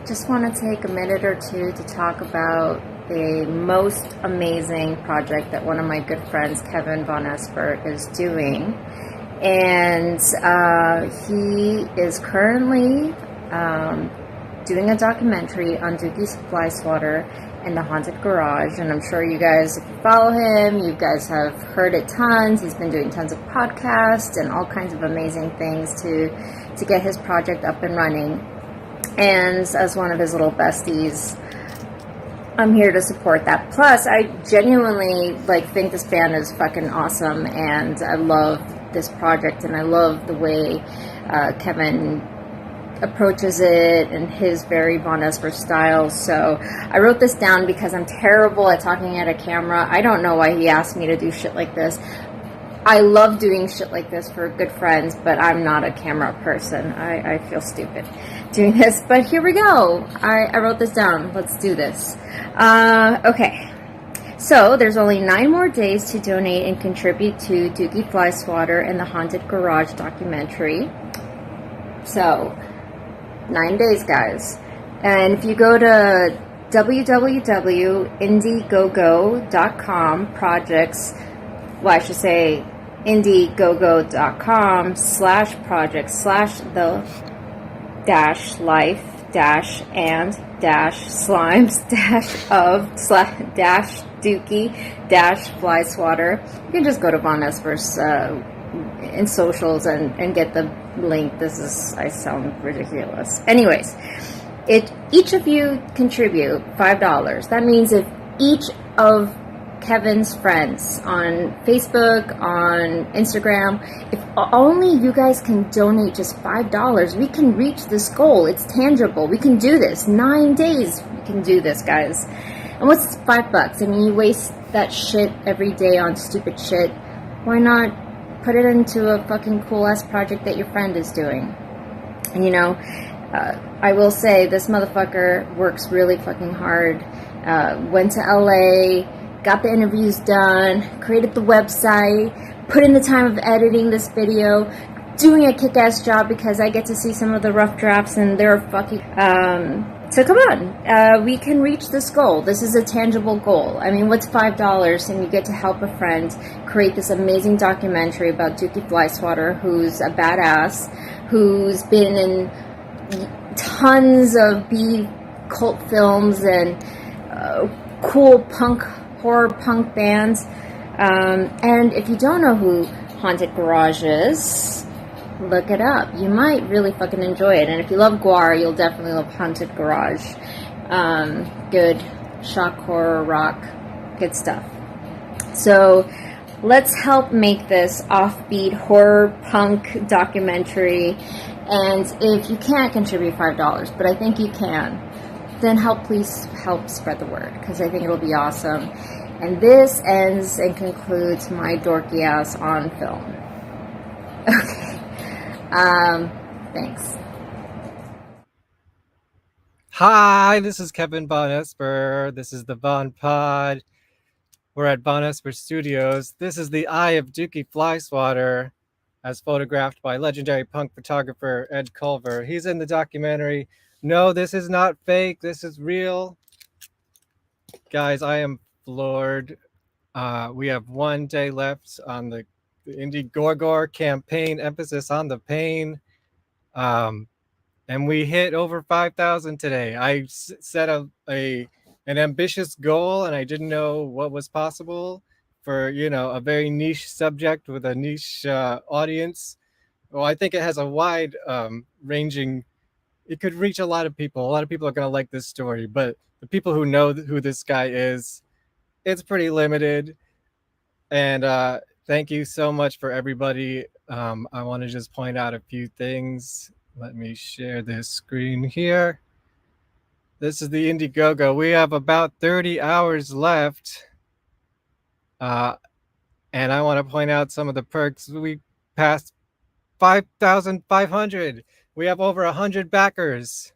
just want to take a minute or two to talk about the most amazing project that one of my good friends, Kevin Vonesper, is doing. And he is currently doing a documentary on Dukey's fly swatter in the haunted garage. And I'm sure you guys, if you follow him, you guys have heard it tons. He's been doing tons of podcasts and all kinds of amazing things to get his project up and running. And as one of his little besties, I'm here to support that. Plus, I genuinely think this band is fucking awesome, and I love this project, and I love the way Kevin approaches it and his very Vonesper style. So I wrote this down because I'm terrible at talking at a camera. I don't know why he asked me to do shit like this. I love doing shit like this for good friends, but I'm not a camera person. I feel stupid doing this, but here we go. I wrote this down. Let's do this. Okay. So there's only 9 more days to donate and contribute to Dukey Fly Swatter and the Haunted Garage documentary. So 9 days, guys. And if you go to www.indiegogo.com projects, well, I should say indiegogo.com/the-life-and-slimes-of-Dukey-fly swatter. You can just go to Vonesper's in socials and get the link. I sound ridiculous. Anyways, each of you contribute $5. That means if each of Kevin's friends on Facebook, on Instagram, if only you guys can donate just $5, we can reach this goal. It's tangible. We can do this. 9 days we can do this, guys. And what's $5? I mean, you waste that shit every day on stupid shit. Why not put it into a fucking cool ass project that your friend is doing? And I will say this motherfucker works really fucking hard. Went to LA, got the interviews done, created the website, put in the time of editing this video, doing a kick-ass job because I get to see some of the rough drafts and they're fucking... So come on, we can reach this goal. This is a tangible goal. I mean, what's $5 and you get to help a friend create this amazing documentary about Dukey Fly Swatter, who's a badass, who's been in tons of B cult films and cool horror punk bands. And if you don't know who Haunted Garage is, look it up. You might really fucking enjoy it. And if you love Gwar, you'll definitely love Haunted Garage. Good shock horror rock, good stuff. So let's help make this offbeat horror punk documentary. And if you can't contribute $5, but I think you can, then please help spread the word, because I think it'll be awesome. And this ends and concludes my dorky ass on film. Okay. Thanks. Hi, this is Kevin Vonesper. This is the VonPod. We're at Vonesper Studios. This is the eye of Dukey Fly Swatter, as photographed by legendary punk photographer Ed Culver. He's in the documentary. No, this is not fake. This is real. Guys, I am floored. We have 1 day left on the Indiegogo campaign, emphasis on the pain. And we hit over 5,000 today. I set an ambitious goal, and I didn't know what was possible for, a very niche subject with a niche audience. Well, I think it has a wide ranging... It could reach a lot of people. A lot of people are going to like this story, but the people who know who this guy is, it's pretty limited. And thank you so much for everybody. I want to just point out a few things. Let me share this screen here. This is the Indiegogo. We have about 30 hours left. And I want to point out some of the perks. We passed 5,500. We have over 100 backers.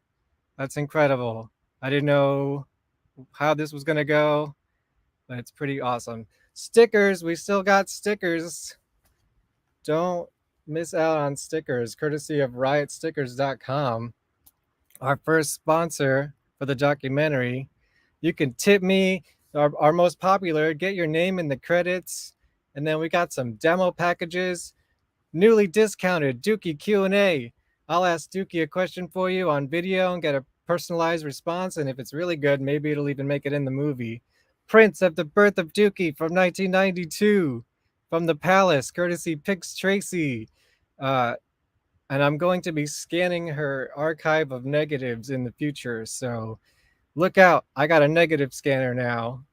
That's incredible. I didn't know how this was going to go, but it's pretty awesome. Stickers. We still got stickers. Don't miss out on stickers, courtesy of riotstickers.com. our first sponsor for the documentary. You can tip me, our most popular, get your name in the credits, and then we got some demo packages, newly discounted Dukey Q&A. I'll ask Dukey a question for you on video and get a personalized response, and if it's really good, maybe it'll even make it in the movie. Prints of the Birth of Dukey from 1992 from the Palace, courtesy Pix Tracy. Uh, and I'm going to be scanning her archive of negatives in the future, so look out. I got a negative scanner now.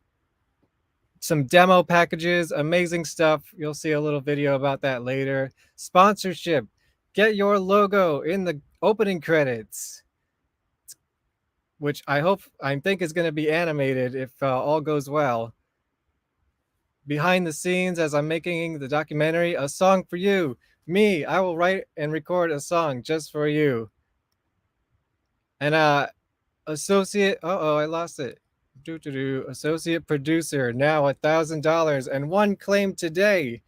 Some demo packages, amazing stuff. You'll see a little video about that later. Sponsorship. Get your logo in the opening credits, which I think is going to be animated if all goes well. Behind the scenes, as I'm making the documentary, a song for you. Me, I will write and record a song just for you. And associate, I lost it. Associate producer, now $1,000 and one claim today.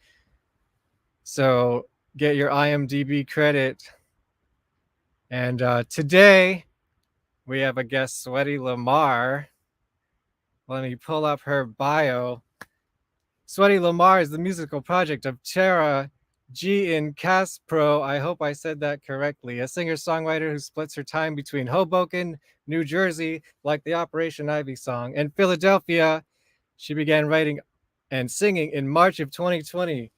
So get your IMDb credit. And today we have a guest, Sweaty Lamarr. Let me pull up her bio. Sweaty Lamarr is the musical project of Tara G. in Caspro. I hope I said that correctly. A singer-songwriter who splits her time between Hoboken, New Jersey, like the Operation Ivy song, and Philadelphia. She began writing and singing in March of 2020.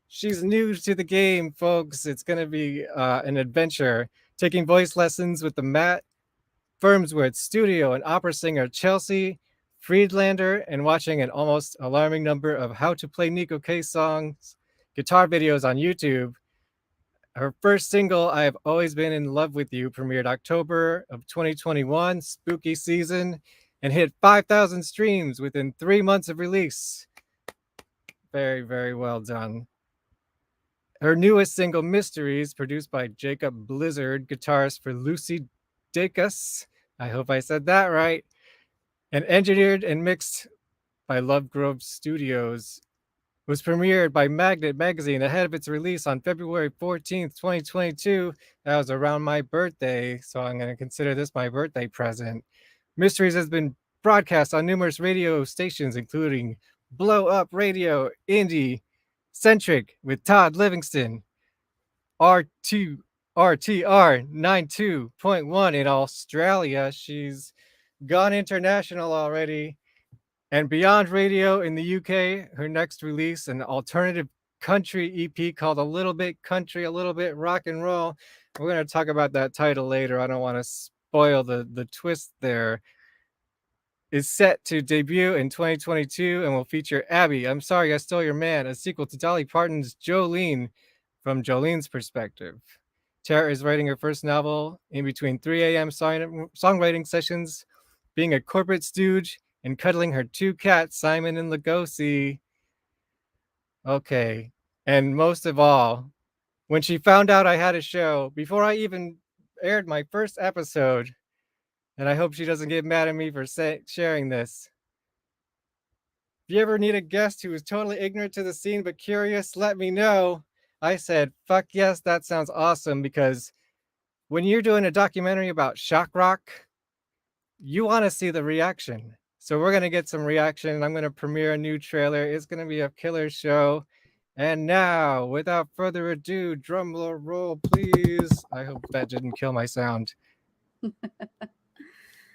She's new to the game, folks. It's going to be an adventure. Taking voice lessons with the Matt Firmsworth studio and opera singer Chelsea Friedlander, and watching an almost alarming number of how to play Nico Case songs, guitar videos on YouTube. Her first single, I Have Always Been in Love with You, premiered October of 2021, spooky season, and hit 5,000 streams within 3 months of release. Very, very well done. Her newest single, Mysteries, produced by Jacob Blizzard, guitarist for Lucy Dacus. I hope I said that right. And engineered and mixed by Love Grove Studios, was premiered by Magnet Magazine ahead of its release on February 14th, 2022. That was around my birthday, so I'm going to consider this my birthday present. Mysteries has been broadcast on numerous radio stations, including Blow Up Radio, Indie, Centric with Todd Livingston, R2, RTR 92.1 in Australia. She's gone international already. And Beyond Radio in the UK, her next release, an alternative country EP called A Little Bit Country, A Little Bit Rock and Roll. We're going to talk about that title later. I don't want to spoil the twist there. Is set to debut in 2022 and will feature Abby, I'm Sorry I Stole Your Man, a sequel to Dolly Parton's Jolene from Jolene's perspective. Tara is writing her first novel in between 3 a.m. songwriting sessions, being a corporate stooge, and cuddling her two cats, Simon and Lugosi. Okay. And most of all, when she found out I had a show, before I even aired my first episode, and I hope she doesn't get mad at me for sharing this. If you ever need a guest who is totally ignorant to the scene but curious, let me know. I said, fuck yes, that sounds awesome, because when you're doing a documentary about shock rock, you want to see the reaction. So we're going to get some reaction. I'm going to premiere a new trailer. It's going to be a killer show. And now, without further ado, drum roll, please. I hope that didn't kill my sound.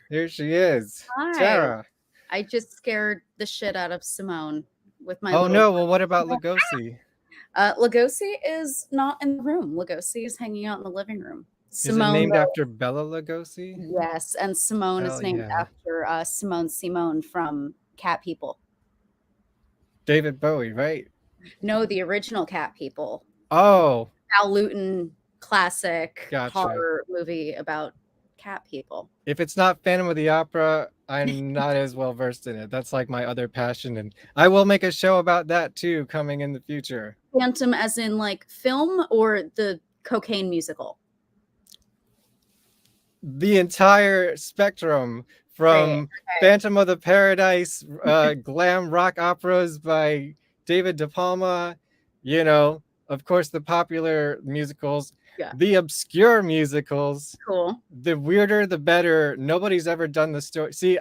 Here she is. Hi. Tara. I just scared the shit out of Simone with my Oh no, well what about Lugosi? Lugosi is not in the room. Lugosi is hanging out in the living room. Simone, is it named after Bella Lugosi? Yes, and Simone is named after Simone from Cat People. David Bowie, right? No, the original Cat People. Oh. Al Luton classic horror movie about cat people. If it's not Phantom of the Opera, I'm not as well versed in it. That's like my other passion, and I will make a show about that too coming in the future. Phantom as in like film or the cocaine musical? The entire spectrum from Phantom of the Paradise, glam rock operas by David De Palma, you know, of course the popular musicals, Yeah. The obscure musicals. Cool. The weirder, the better. Nobody's ever done the story. See,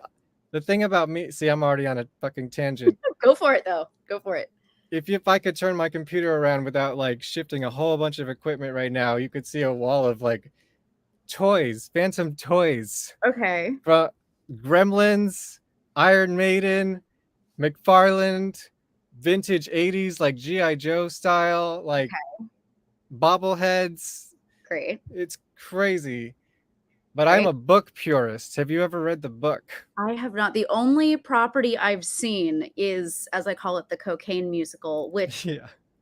the thing about me, I'm already on a fucking tangent. Go for it, though. Go for it. If I could turn my computer around without like shifting a whole bunch of equipment right now, you could see a wall of like toys, Phantom toys. Okay. From Gremlins, Iron Maiden, McFarland, vintage 80s like G.I. Joe style, like bobbleheads. Great. It's crazy. But I'm a book purist. Have you ever read the book? I have not. The only property I've seen is, as I call it, the Cocaine Musical, which,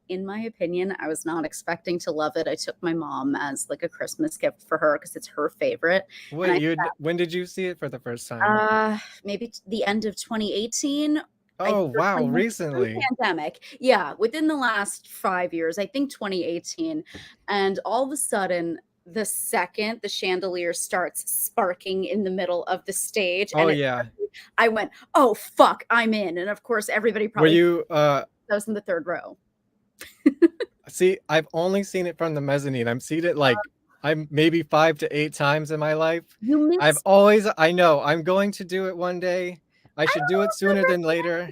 in my opinion, I was not expecting to love it. I took my mom as like a Christmas gift for her because it's her favorite. Wait, when did you see it for the first time? Maybe the end of 2018. Oh, wow, recently. Pandemic. Yeah, within the last 5 years, I think 2018. And all of a sudden, the second the chandelier starts sparking in the middle of the stage, I went, oh fuck, I'm in. And of course, everybody probably I was in the third row. See, I've only seen it from the mezzanine. I've seen it like I'm maybe 5 to 8 times in my life. I know I'm going to do it one day. I should do it sooner than later.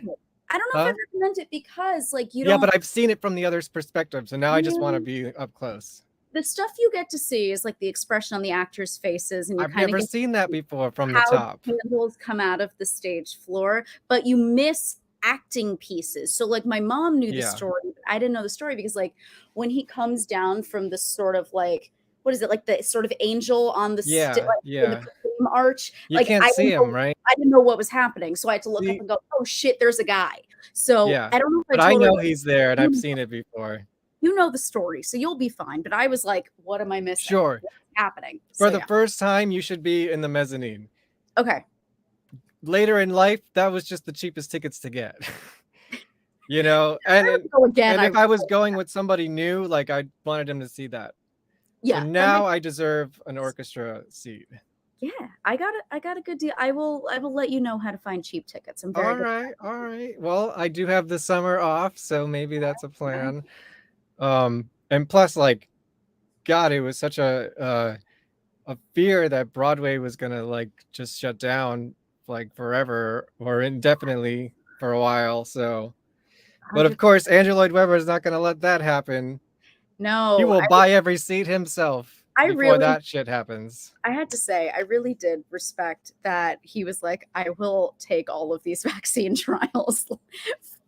I don't know if I recommend it because like you don't. Yeah, but I've seen it from the other's perspective, so now I just want to be up close. The stuff you get to see is like the expression on the actors' faces, and I've never seen that before from the top. Candles come out of the stage floor, but you miss acting pieces. So like my mom knew the story, but I didn't know the story because like when he comes down from the sort of like what is it, like the sort of angel on the in the arch, you can't see him, right? I didn't know what was happening, so I had to look up and go, oh shit, there's a guy. So I don't know if I know he's there, and I've seen it before. You know the story, so you'll be fine. But I was like, what am I missing? Sure. What's happening? For the first time, you should be in the mezzanine. Okay. Later in life, that was just the cheapest tickets to get. You know? And if I was going with somebody new, like I wanted him to see that. Yeah. So now I deserve an orchestra seat. Yeah, I got a good deal. I will let you know how to find cheap tickets. I'm very all right. Well, I do have the summer off, so maybe that's a plan. And plus, like, God, it was such a fear that Broadway was gonna like just shut down like forever or indefinitely for a while. So, but of course, Andrew Lloyd Webber is not gonna let that happen. No, he will buy every seat himself before that shit happens. I had to say, I really did respect that he was like, I will take all of these vaccine trials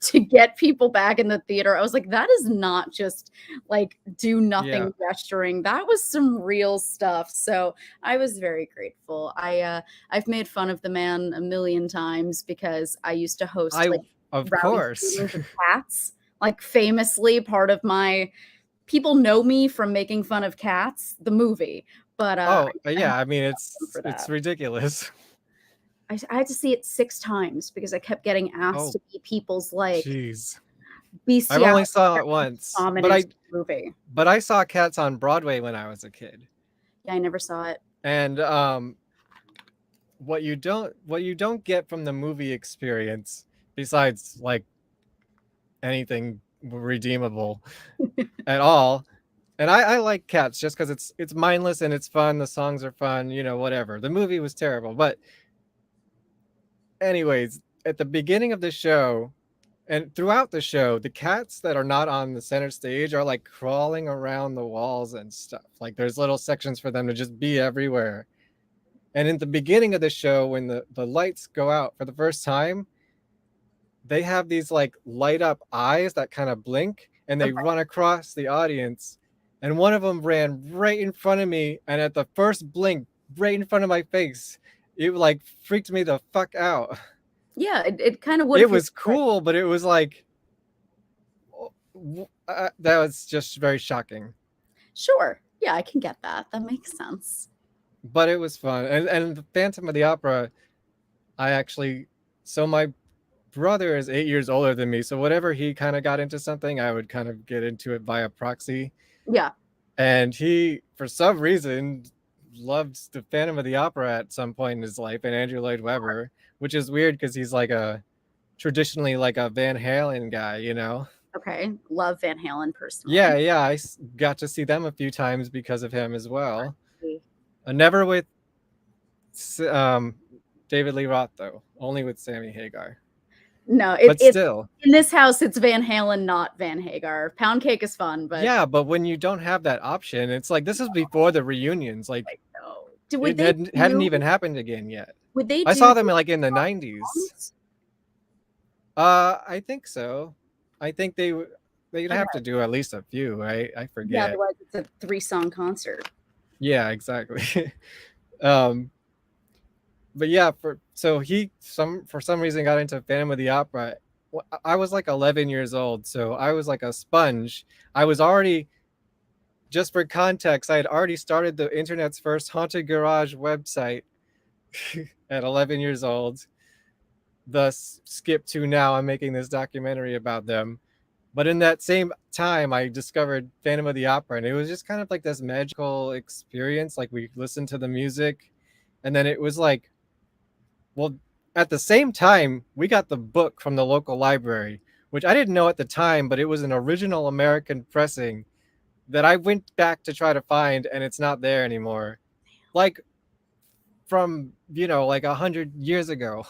to get people back in the theater. I was like, that is not just like do nothing gesturing. That was some real stuff. So I was very grateful. I've made fun of the man a million times because I used to host of course Cats, like famously part of my people know me from making fun of Cats, the movie. But I mean it's ridiculous. I had to see it 6 times because I kept getting asked to be people's like I only saw it once, but I saw Cats on Broadway when I was a kid. Yeah, I never saw it. And what you don't get from the movie experience, besides like anything redeemable at all. And I like Cats just because it's mindless and it's fun. The songs are fun, you know, whatever. The movie was terrible, but anyways, at the beginning of the show and throughout the show, the cats that are not on the center stage are like crawling around the walls and stuff. Like there's little sections for them to just be everywhere. And in the beginning of the show, when the lights go out for the first time, they have these like light up eyes that kind of blink and they run across the audience. And one of them ran right in front of me. And at the first blink, right in front of my face, it like freaked me the fuck out. Yeah, it kind of would. It was cool, but it was like that was just very shocking. Sure, yeah, I can get that. That makes sense. But it was fun, and the Phantom of the Opera, so my brother is 8 years older than me, so whatever he kind of got into something, I would kind of get into it via proxy. Yeah, and he, for some reason, loved the Phantom of the Opera at some point in his life, and Andrew Lloyd Webber, which is weird because he's like traditionally like a Van Halen guy, you know? Okay, love Van Halen personally. Yeah, I got to see them a few times because of him as well. Never with um, David Lee Roth though, only with Sammy Hagar. No, But it's still, in this house. It's Van Halen, not Van Hagar. Pound cake is fun, but yeah. But when you don't have that option, it's like this is before the reunions. Like no. it hadn't even happened again yet. Would they? I saw them like in the 90s. songs? I think so. I think they'd have to do at least a few, right? I forget. Yeah, otherwise it's a 3-song concert. Yeah, exactly. But yeah, for some reason got into Phantom of the Opera. I was like 11 years old, so I was like a sponge. I was already, just for context, I had already started the internet's first haunted garage website at 11 years old. Thus, skip to now, I'm making this documentary about them. But in that same time, I discovered Phantom of the Opera, and it was just kind of like this magical experience. Like we listened to the music, and then it was like, well, at the same time, we got the book from the local library, which I didn't know at the time, but it was an original American pressing that I went back to try to find, and it's not there anymore. Like from, like 100 years ago.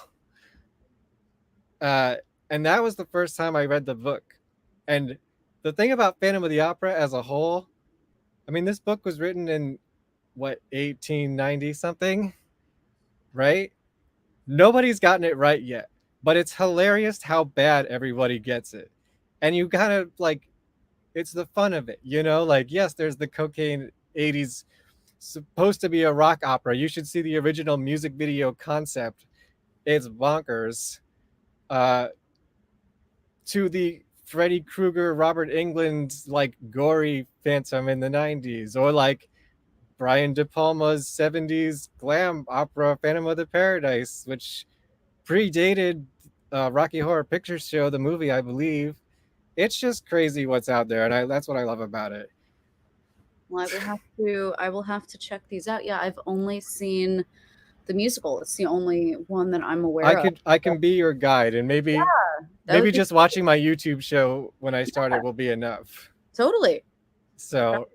And that was the first time I read the book. And the thing about Phantom of the Opera as a whole, I mean, this book was written in, 1890 something, right? Nobody's gotten it right yet, but it's hilarious how bad everybody gets it. And you gotta, like, it's the fun of it, Like, yes, there's the cocaine 80s, supposed to be a rock opera. You should see the original music video concept. It's bonkers. To the Freddy Krueger, Robert Englund, like, gory Phantom in the 90s, or like Brian De Palma's 70s glam opera Phantom of the Paradise, which predated Rocky Horror Picture Show, the movie, I believe. It's just crazy what's out there, and that's what I love about it. Well, I will have to check these out. Yeah, I've only seen the musical. It's the only one that I'm aware of. I can be your guide, and maybe just watching my YouTube show when I started will be enough. Totally. So,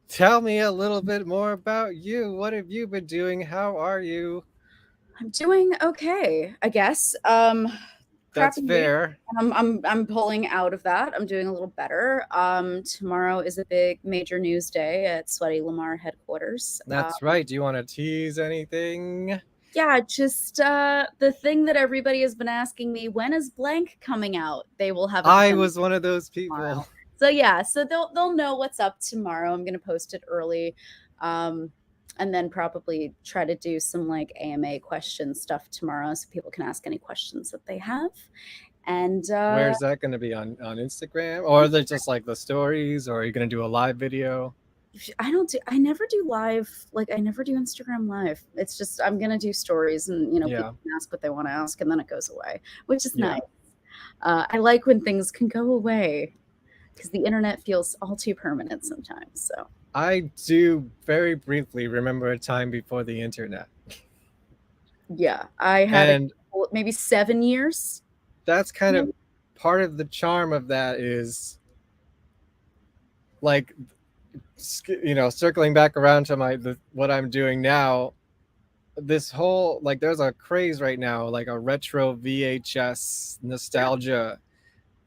tell me a little bit more about you. What have you been doing? How are you? I'm doing okay, I guess. That's fair. I'm pulling out of that. I'm doing a little better. Tomorrow is a big major news day at Sweaty Lamarr headquarters. That's right. Do you want to tease anything? Yeah, just the thing that everybody has been asking me, when is blank coming out? They will have I was one of those people. Tomorrow. So yeah, so they'll know what's up tomorrow. I'm gonna post it early. And then probably try to do some like AMA question stuff tomorrow so people can ask any questions that they have. And where's that going to be, on Instagram, or are they just like the stories, or are you going to do a live video? I never do live, like I never do Instagram live. It's just I'm going to do stories, and people can ask what they want to ask, and then it goes away, which is nice. I like when things can go away because the internet feels all too permanent sometimes. So I do very briefly remember a time before the internet. Yeah, I had maybe 7 years. That's kind of part of the charm of that, is like, circling back around to what I'm doing now. This whole, like, there's a craze right now, like a retro VHS nostalgia,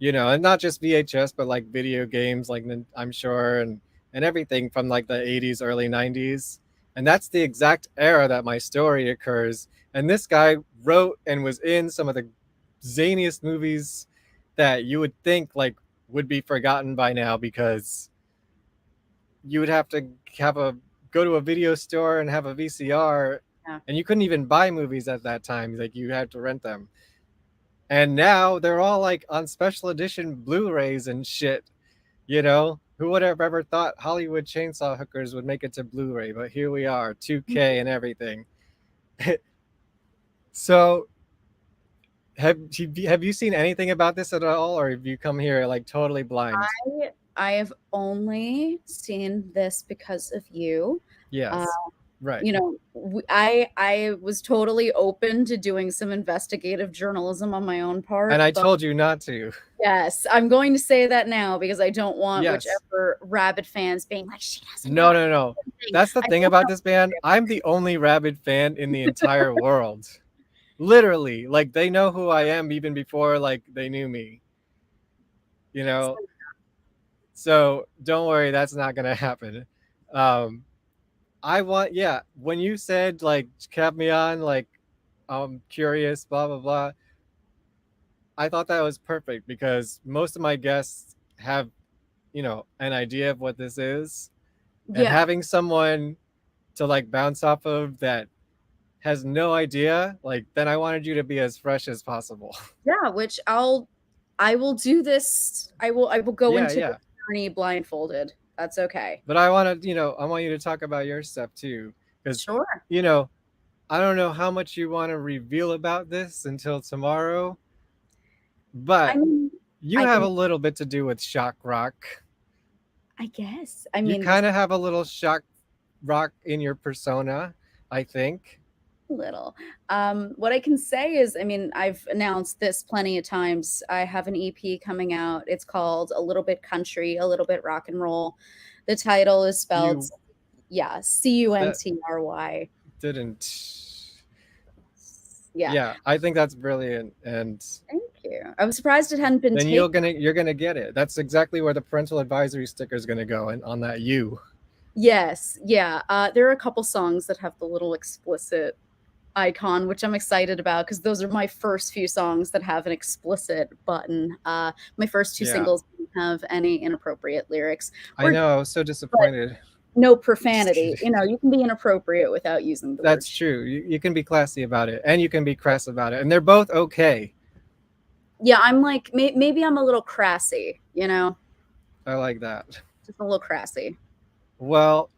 and not just VHS, but like video games, like I'm sure, and everything from like the 80s, early 90s. And that's the exact era that my story occurs. And this guy wrote and was in some of the zaniest movies that you would think like would be forgotten by now, because you would have to go to a video store and have a VCR, and you couldn't even buy movies at that time. Like, you had to rent them. And now they're all like on special edition Blu-rays and shit, Who would have ever thought Hollywood Chainsaw Hookers would make it to Blu-ray? But here we are, 2K and everything. So, have you seen anything about this at all, or have you come here like totally blind? I have only seen this because of you. Yes. Right. You know, I was totally open to doing some investigative journalism on my own part. And I but told you not to. yes, I'm going to say that now because I don't want Yes. whichever rabid fans being like, she doesn't No, know no, no. anything." That's the I thing don't about know this band. I'm the only rabid fan in the entire world. Literally. Like, they know who I am even before, like, they knew me. You know? So don't worry, that's not gonna happen. When you said, like, have me on, like, I'm curious, blah, blah, blah, I thought that was perfect because most of my guests have, you know, an idea of what this is. And Yeah, having someone to, like, bounce off of that has no idea, like, then I wanted you to be as fresh as possible. yeah, which I will do this. I will go Yeah, into yeah. the journey blindfolded. That's okay. But I want you to talk about your stuff too. Because, Sure. you know, I don't know how much you want to reveal about this until tomorrow, I but mean, you I have can, a little bit to do with shock rock. I guess. I You mean, kind of have a little shock rock in your persona, I think. little. What I can say is, I mean, I've announced this plenty of times. I have an EP coming out. It's called A Little Bit Country, A Little Bit Rock and Roll. The title is spelled, You yeah, that Cuntry. didn't. Yeah. Yeah, I think that's brilliant, and Thank you. I was surprised it hadn't been then taken. you're gonna get it. That's exactly where the parental advisory sticker is gonna go, and on that you. Yes. Yeah. There are a couple songs that have the little explicit icon, which I'm excited about because those are my first few songs that have an explicit button. My first two Yeah. singles didn't have any inappropriate lyrics I or know, I was so disappointed. no Just profanity. kidding. You know, you can be inappropriate without using the word. That's true. You can be classy about it, and you can be crass about it, and they're both okay. Yeah, I'm like maybe I'm a little crassy. You know, I like that. just a little crassy. Well,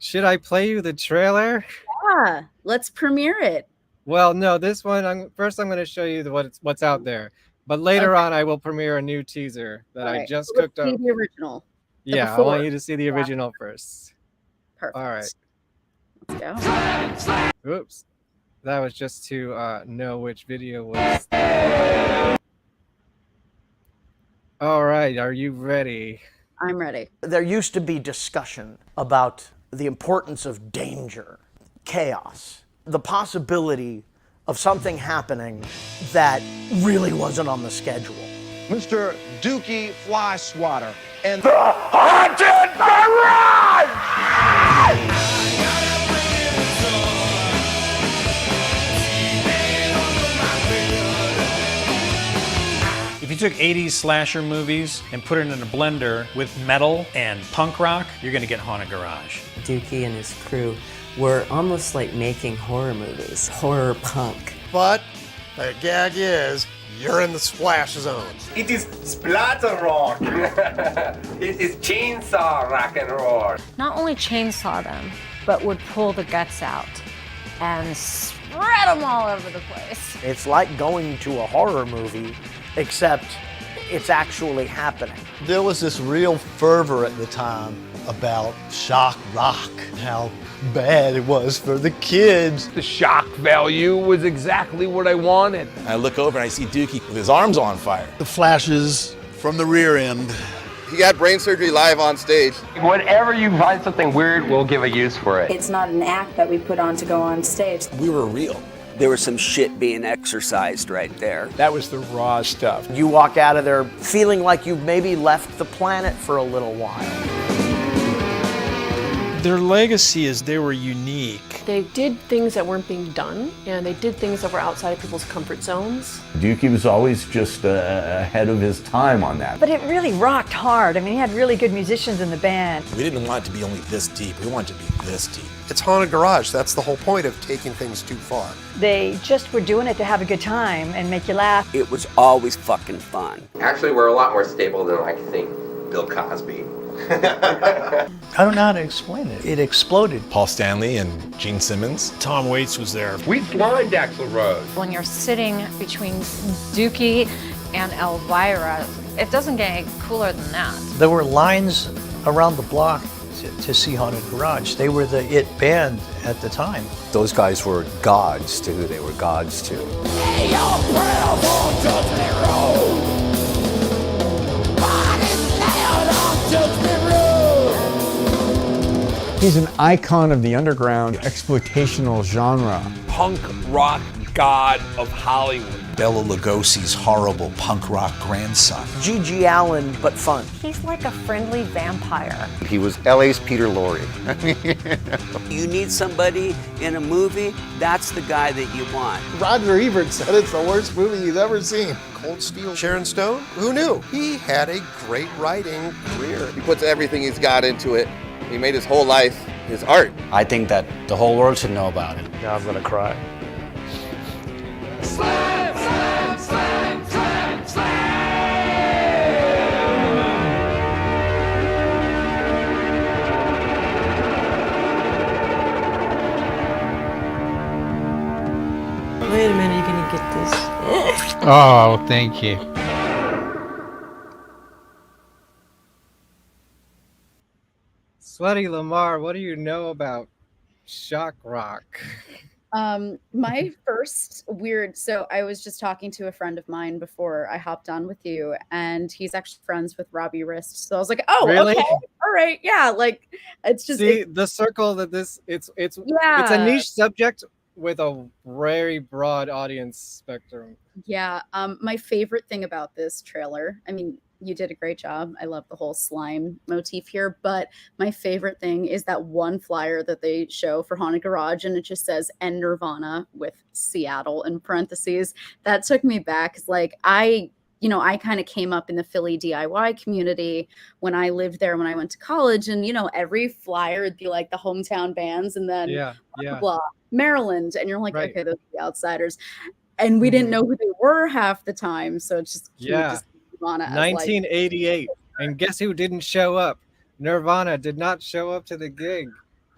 should I play you the trailer? Yeah, let's premiere it. Well, no, this one, I'm going to show you what's out there. But later on, I will premiere a new teaser that All I right. just Let's cooked see up. the original. The Yeah, I before. want you to see the original first. Perfect. All right. Let's go. Oops. That was just to know which video was. All right, are you ready? I'm ready. There used to be discussion about the importance of danger, chaos, the possibility of something happening that really wasn't on the schedule. Mr. Dukey Fly Swatter and The Haunted Garage! If you took 80s slasher movies and put it in a blender with metal and punk rock, you're gonna get Haunted Garage. Dukey and his crew were almost like making horror movies, horror punk. But the gag is, you're in the splash zone. It is splatter rock. It is chainsaw rock and roll. Not only chainsaw them, but would pull the guts out and spread them all over the place. It's like going to a horror movie, except it's actually happening. There was this real fervor at the time about shock rock, how bad it was for the kids. The shock value was exactly what I wanted. I look over and I see Dukey with his arms on fire. The flashes from the rear end. He got brain surgery live on stage. Whenever you find something weird, we'll give a use for it. It's not an act that we put on to go on stage. We were real. There was some shit being exercised right there. That was the raw stuff. You walk out of there feeling like you've maybe left the planet for a little while. Their legacy is they were unique. They did things that weren't being done, and they did things that were outside of people's comfort zones. Dukey was always just ahead of his time on that. But it really rocked hard. I mean, he had really good musicians in the band. We didn't want it to be only this deep. We wanted it to be this deep. It's Haunted Garage. That's the whole point of taking things too far. They just were doing it to have a good time and make you laugh. It was always fucking fun. Actually, we're a lot more stable than I think Bill Cosby. I don't know how to explain it. It exploded. Paul Stanley and Gene Simmons. Tom Waits was there. We blind Axl Rose. When you're sitting between Dukey and Elvira, it doesn't get any cooler than that. There were lines around the block to see Haunted Garage. They were the it band at the time. Those guys were gods to who they were gods to. He's an icon of the underground exploitational genre. Punk rock god of Hollywood. Bela Lugosi's horrible punk rock grandson. G.G. Allen, but fun. He's like a friendly vampire. He was LA's Peter Lorre. You need somebody in a movie, that's the guy that you want. Roger Ebert said it's the worst movie he's ever seen. Cold Steel, Sharon Stone? Who knew? He had a great writing career. He puts everything he's got into it. He made his whole life his art. I think that the whole world should know about it. Now I'm gonna cry. Slam, slam, slam, slam, slam. Wait a minute, you're gonna get this. Oh, thank you. Sweaty Lamarr, what do you know about shock rock? My first weird, so I was just talking to a friend of mine before I hopped on with you, and he's actually friends with Robbie Rist. So I was like, oh, Really? okay, all right, yeah, like it's just See, the circle that it's it's a niche subject with a very broad audience spectrum. Yeah. My favorite thing about this trailer, I mean, you did a great job. I love the whole slime motif here, but my favorite thing is that one flyer that they show for Haunted Garage, and it just says "and Nirvana" with Seattle in parentheses. That took me back. 'Cause, like, I kind of came up in the Philly DIY community when I lived there when I went to college, and every flyer would be like the hometown bands, and then blah, blah, Maryland, and you're like, Right. okay, those are the outsiders, and we didn't know who they were half the time, so it's just cute to see Nirvana as, like, 1988, and guess who didn't show up? Nirvana did not show up to the gig.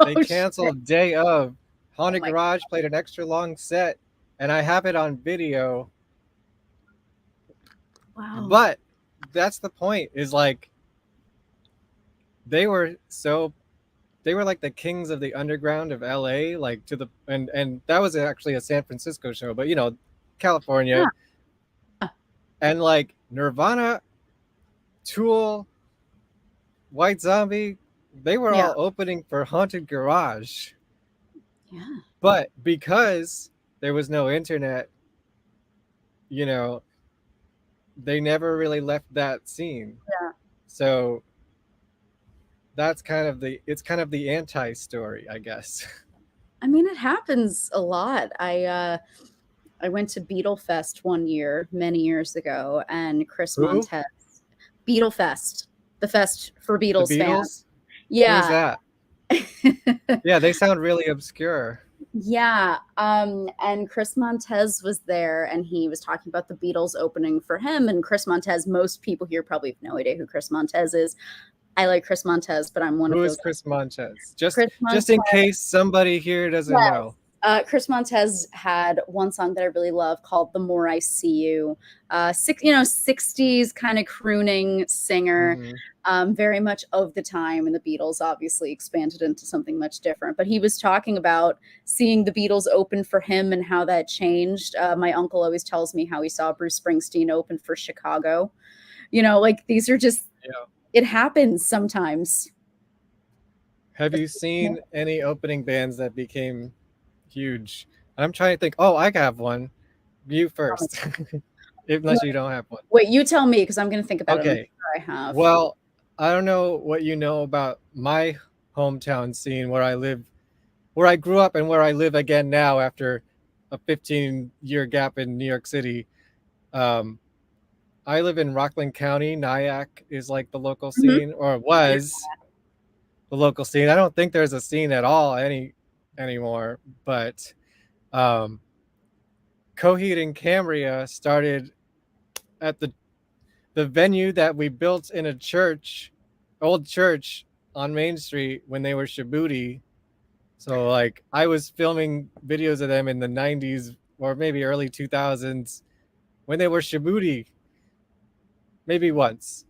They Oh, canceled shit. day of. Haunted my Garage played an extra long set, and I have it on video. Wow. But that's the point, is like they were like the kings of the underground of LA, like to the and that was actually a San Francisco show, but California. And like Nirvana, Tool, White Zombie, they were all opening for Haunted Garage. Yeah. But because there was no internet, they never really left that scene. Yeah. So that's kind of the anti-story, I guess. I mean, it happens a lot. I went to Beatle Fest one year, many years ago, and Chris Who? Montez. Beatle Fest, the fest for Beatles, The fans. Beatles? Yeah. Who's that? Yeah, they sound really obscure. Yeah. And Chris Montez was there, and he was talking about the Beatles opening for him. And Chris Montez, most people here probably have no idea who Chris Montez is. I like Chris Montez, but I'm one Who of is those. Chris Montez? Just Chris in Montez- case somebody here doesn't Yes. know. Chris Montez had one song that I really love called "The More I See You." 60s kind of crooning singer, very much of the time, and the Beatles obviously expanded into something much different. But he was talking about seeing the Beatles open for him and how that changed. My uncle always tells me how he saw Bruce Springsteen open for Chicago. Like, these are just, it happens sometimes. Have you seen any opening bands that became huge? I'm trying to think. Oh, I have one. You first. Unless you don't have one. Wait, you tell me, because I'm going to think about it. I'm Okay. sure I have. Well, I don't know what you know about my hometown scene where I live, where I grew up and where I live again now after a 15-year gap in New York City. I live in Rockland County. Nyack is like the local scene, or was the local scene. I don't think there's a scene at all anymore, but Coheed and Cambria started at the venue that we built in a church, old church on Main Street when they were Shibuti. So like I was filming videos of them in the 90s or maybe early 2000s when they were Shibuti, maybe once.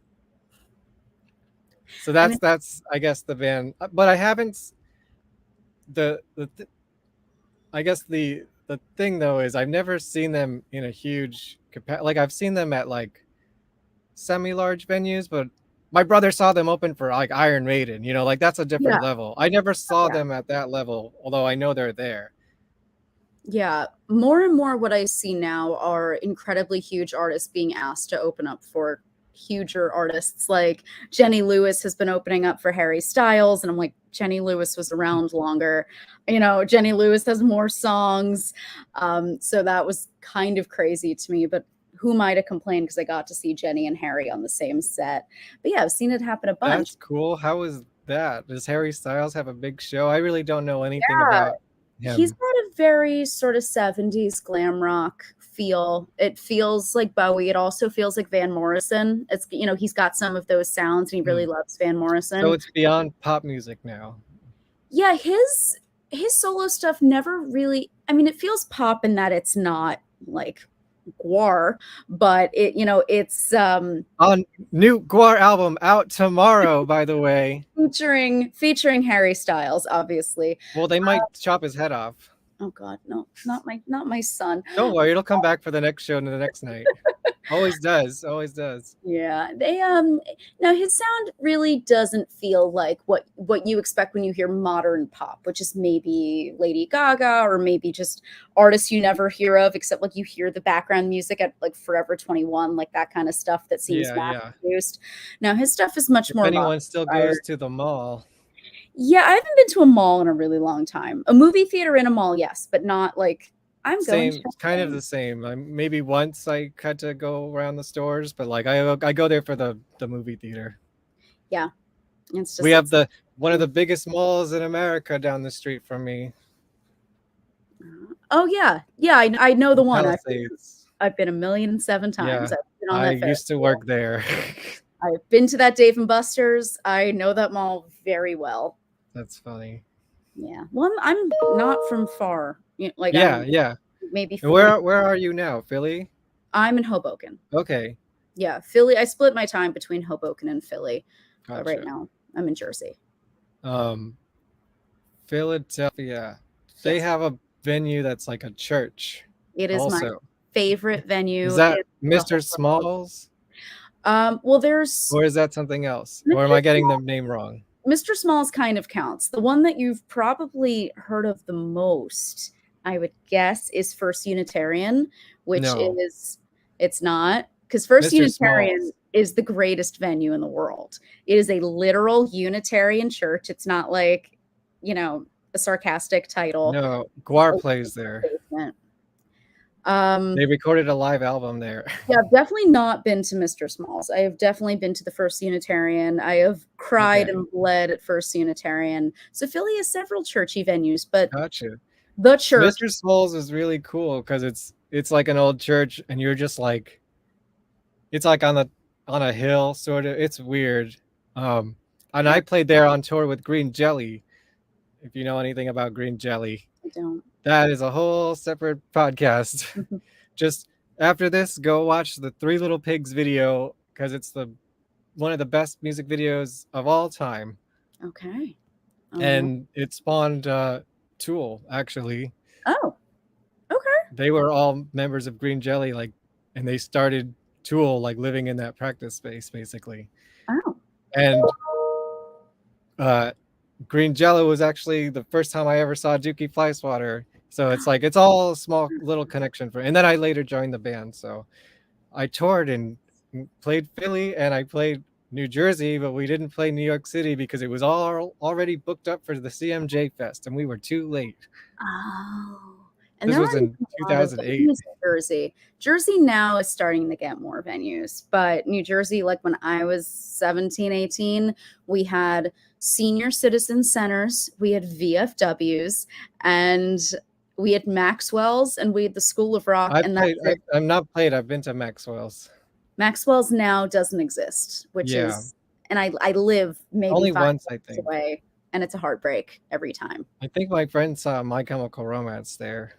So that's I guess the band, but I haven't I guess the thing though is I've never seen them in a huge like I've seen them at like semi-large venues, but my brother saw them open for like Iron Maiden, like that's a different Yeah. level. I never saw Yeah. them at that level, although I know they're there. Yeah, more and more what I see now are incredibly huge artists being asked to open up for huger artists. Like Jenny Lewis has been opening up for Harry Styles, and I'm like, Jenny Lewis was around longer. Jenny Lewis has more songs. So that was kind of crazy to me, but who am I to complain because I got to see Jenny and Harry on the same set. But yeah, I've seen it happen a bunch. That's cool. How is that? Does Harry Styles have a big show? I really don't know anything Yeah. about him. He's got a very sort of 70s glam rock feel. It feels like Bowie. It also feels like Van Morrison. It's he's got some of those sounds and he really loves Van Morrison. So it's beyond pop music now. Yeah, his solo stuff never really, it feels pop in that it's not like Guar, but it's on new Guar album out tomorrow, by the way. featuring Harry Styles, obviously. Well, they might chop his head off. Oh God, no, not my son. Don't worry, it'll come back for the next show and the next night. Always does. Yeah, they now his sound really doesn't feel like what you expect when you hear modern pop, which is maybe Lady Gaga or maybe just artists you never hear of, except like you hear the background music at like Forever 21, like that kind of stuff that seems mass produced. Now his stuff is much more. If anyone still goes to the mall. Yeah, I haven't been to a mall in a really long time. A movie theater in a mall, yes, but not like I'm going. Kind of the same. Maybe once I had to go around the stores, but like I go there for the movie theater. Yeah, it's just, we have one of the biggest malls in America down the street from me. Oh yeah, I know the one. Palisades. I've been 1,000,007 times. Yeah, I've been on I that used to work there. I've been to that Dave and Buster's. I know that mall very well. That's funny. Yeah. Well, I'm not from far. Like yeah. Maybe. Where are you now? Philly? I'm in Hoboken. Okay. Yeah, Philly. I split my time between Hoboken and Philly. Gotcha. Right now, I'm in Jersey. Philadelphia. They have a venue that's like a church. It is also. my favorite venue. Is that Mr. Smalls? Well, there's. Or is that something else? Or am I getting the name wrong? Mr. Smalls kind of counts. The one that you've probably heard of the most, I would guess, is First Unitarian, which is, it's not, because First Unitarian is the greatest venue in the world. It is a literal Unitarian church. It's not like, a sarcastic title. No, Guar plays there. They recorded a live album there. Yeah, I've definitely not been to Mr. Smalls. I have definitely been to the First Unitarian. I have cried and bled at First Unitarian. So Philly has several churchy venues, but gotcha. The church. Mr. Smalls is really cool because it's like an old church, and you're just like, it's like on a hill, sort of. It's weird. And I played there on tour with Green Jelly. If you know anything about Green Jelly. I don't. That is a whole separate podcast. Just after this, go watch the Three Little Pigs video because it's one of the best music videos of all time. Okay. And it spawned Tool, actually. Oh, okay. They were all members of Green Jelly, and they started Tool, living in that practice space, basically. Oh. And Green Jello was actually the first time I ever saw Dukey Flyswatter. So it's all a small little connection and then I later joined the band. So I toured and played Philly and I played New Jersey, but we didn't play New York City because it was all already booked up for the CMJ Fest and we were too late. Oh. And this was in 2008. Jersey now is starting to get more venues, but New Jersey, when I was 17, 18, we had senior citizen centers, we had VFWs, and we had Maxwell's, and we had the School of Rock. I'm not played. I've been to Maxwell's. Maxwell's now doesn't exist, which is, and I live maybe only 5 once, I think, away, and it's a heartbreak every time. I think my friend saw My Chemical Romance there.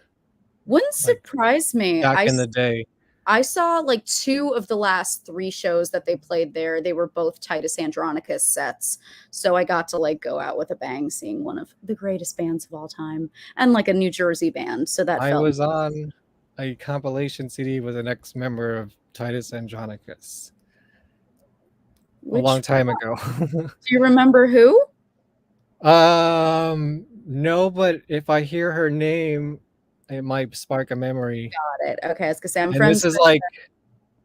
Wouldn't surprise me. Back in the day. I saw like 2 of the last 3 shows that they played there. They were both Titus Andronicus sets. So I got to like go out with a bang seeing one of the greatest bands of all time and like a New Jersey band. So that I felt was on a compilation CD with an ex-member of Titus Andronicus a long time ago. Do you remember who? No, but if I hear her name, it might spark a memory. Got it. Okay, I was gonna say I'm And friends. this is like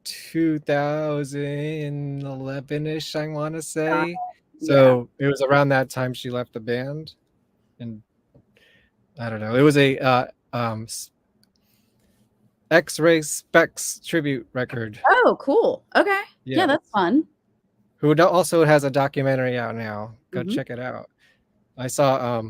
2011-ish, I want to say. So it was around that time she left the band, and I don't know. It was a X-Ray Specs tribute record. Oh, cool. Okay. Yeah, that's fun. Who also has a documentary out now. Go Mhm. check it out. I saw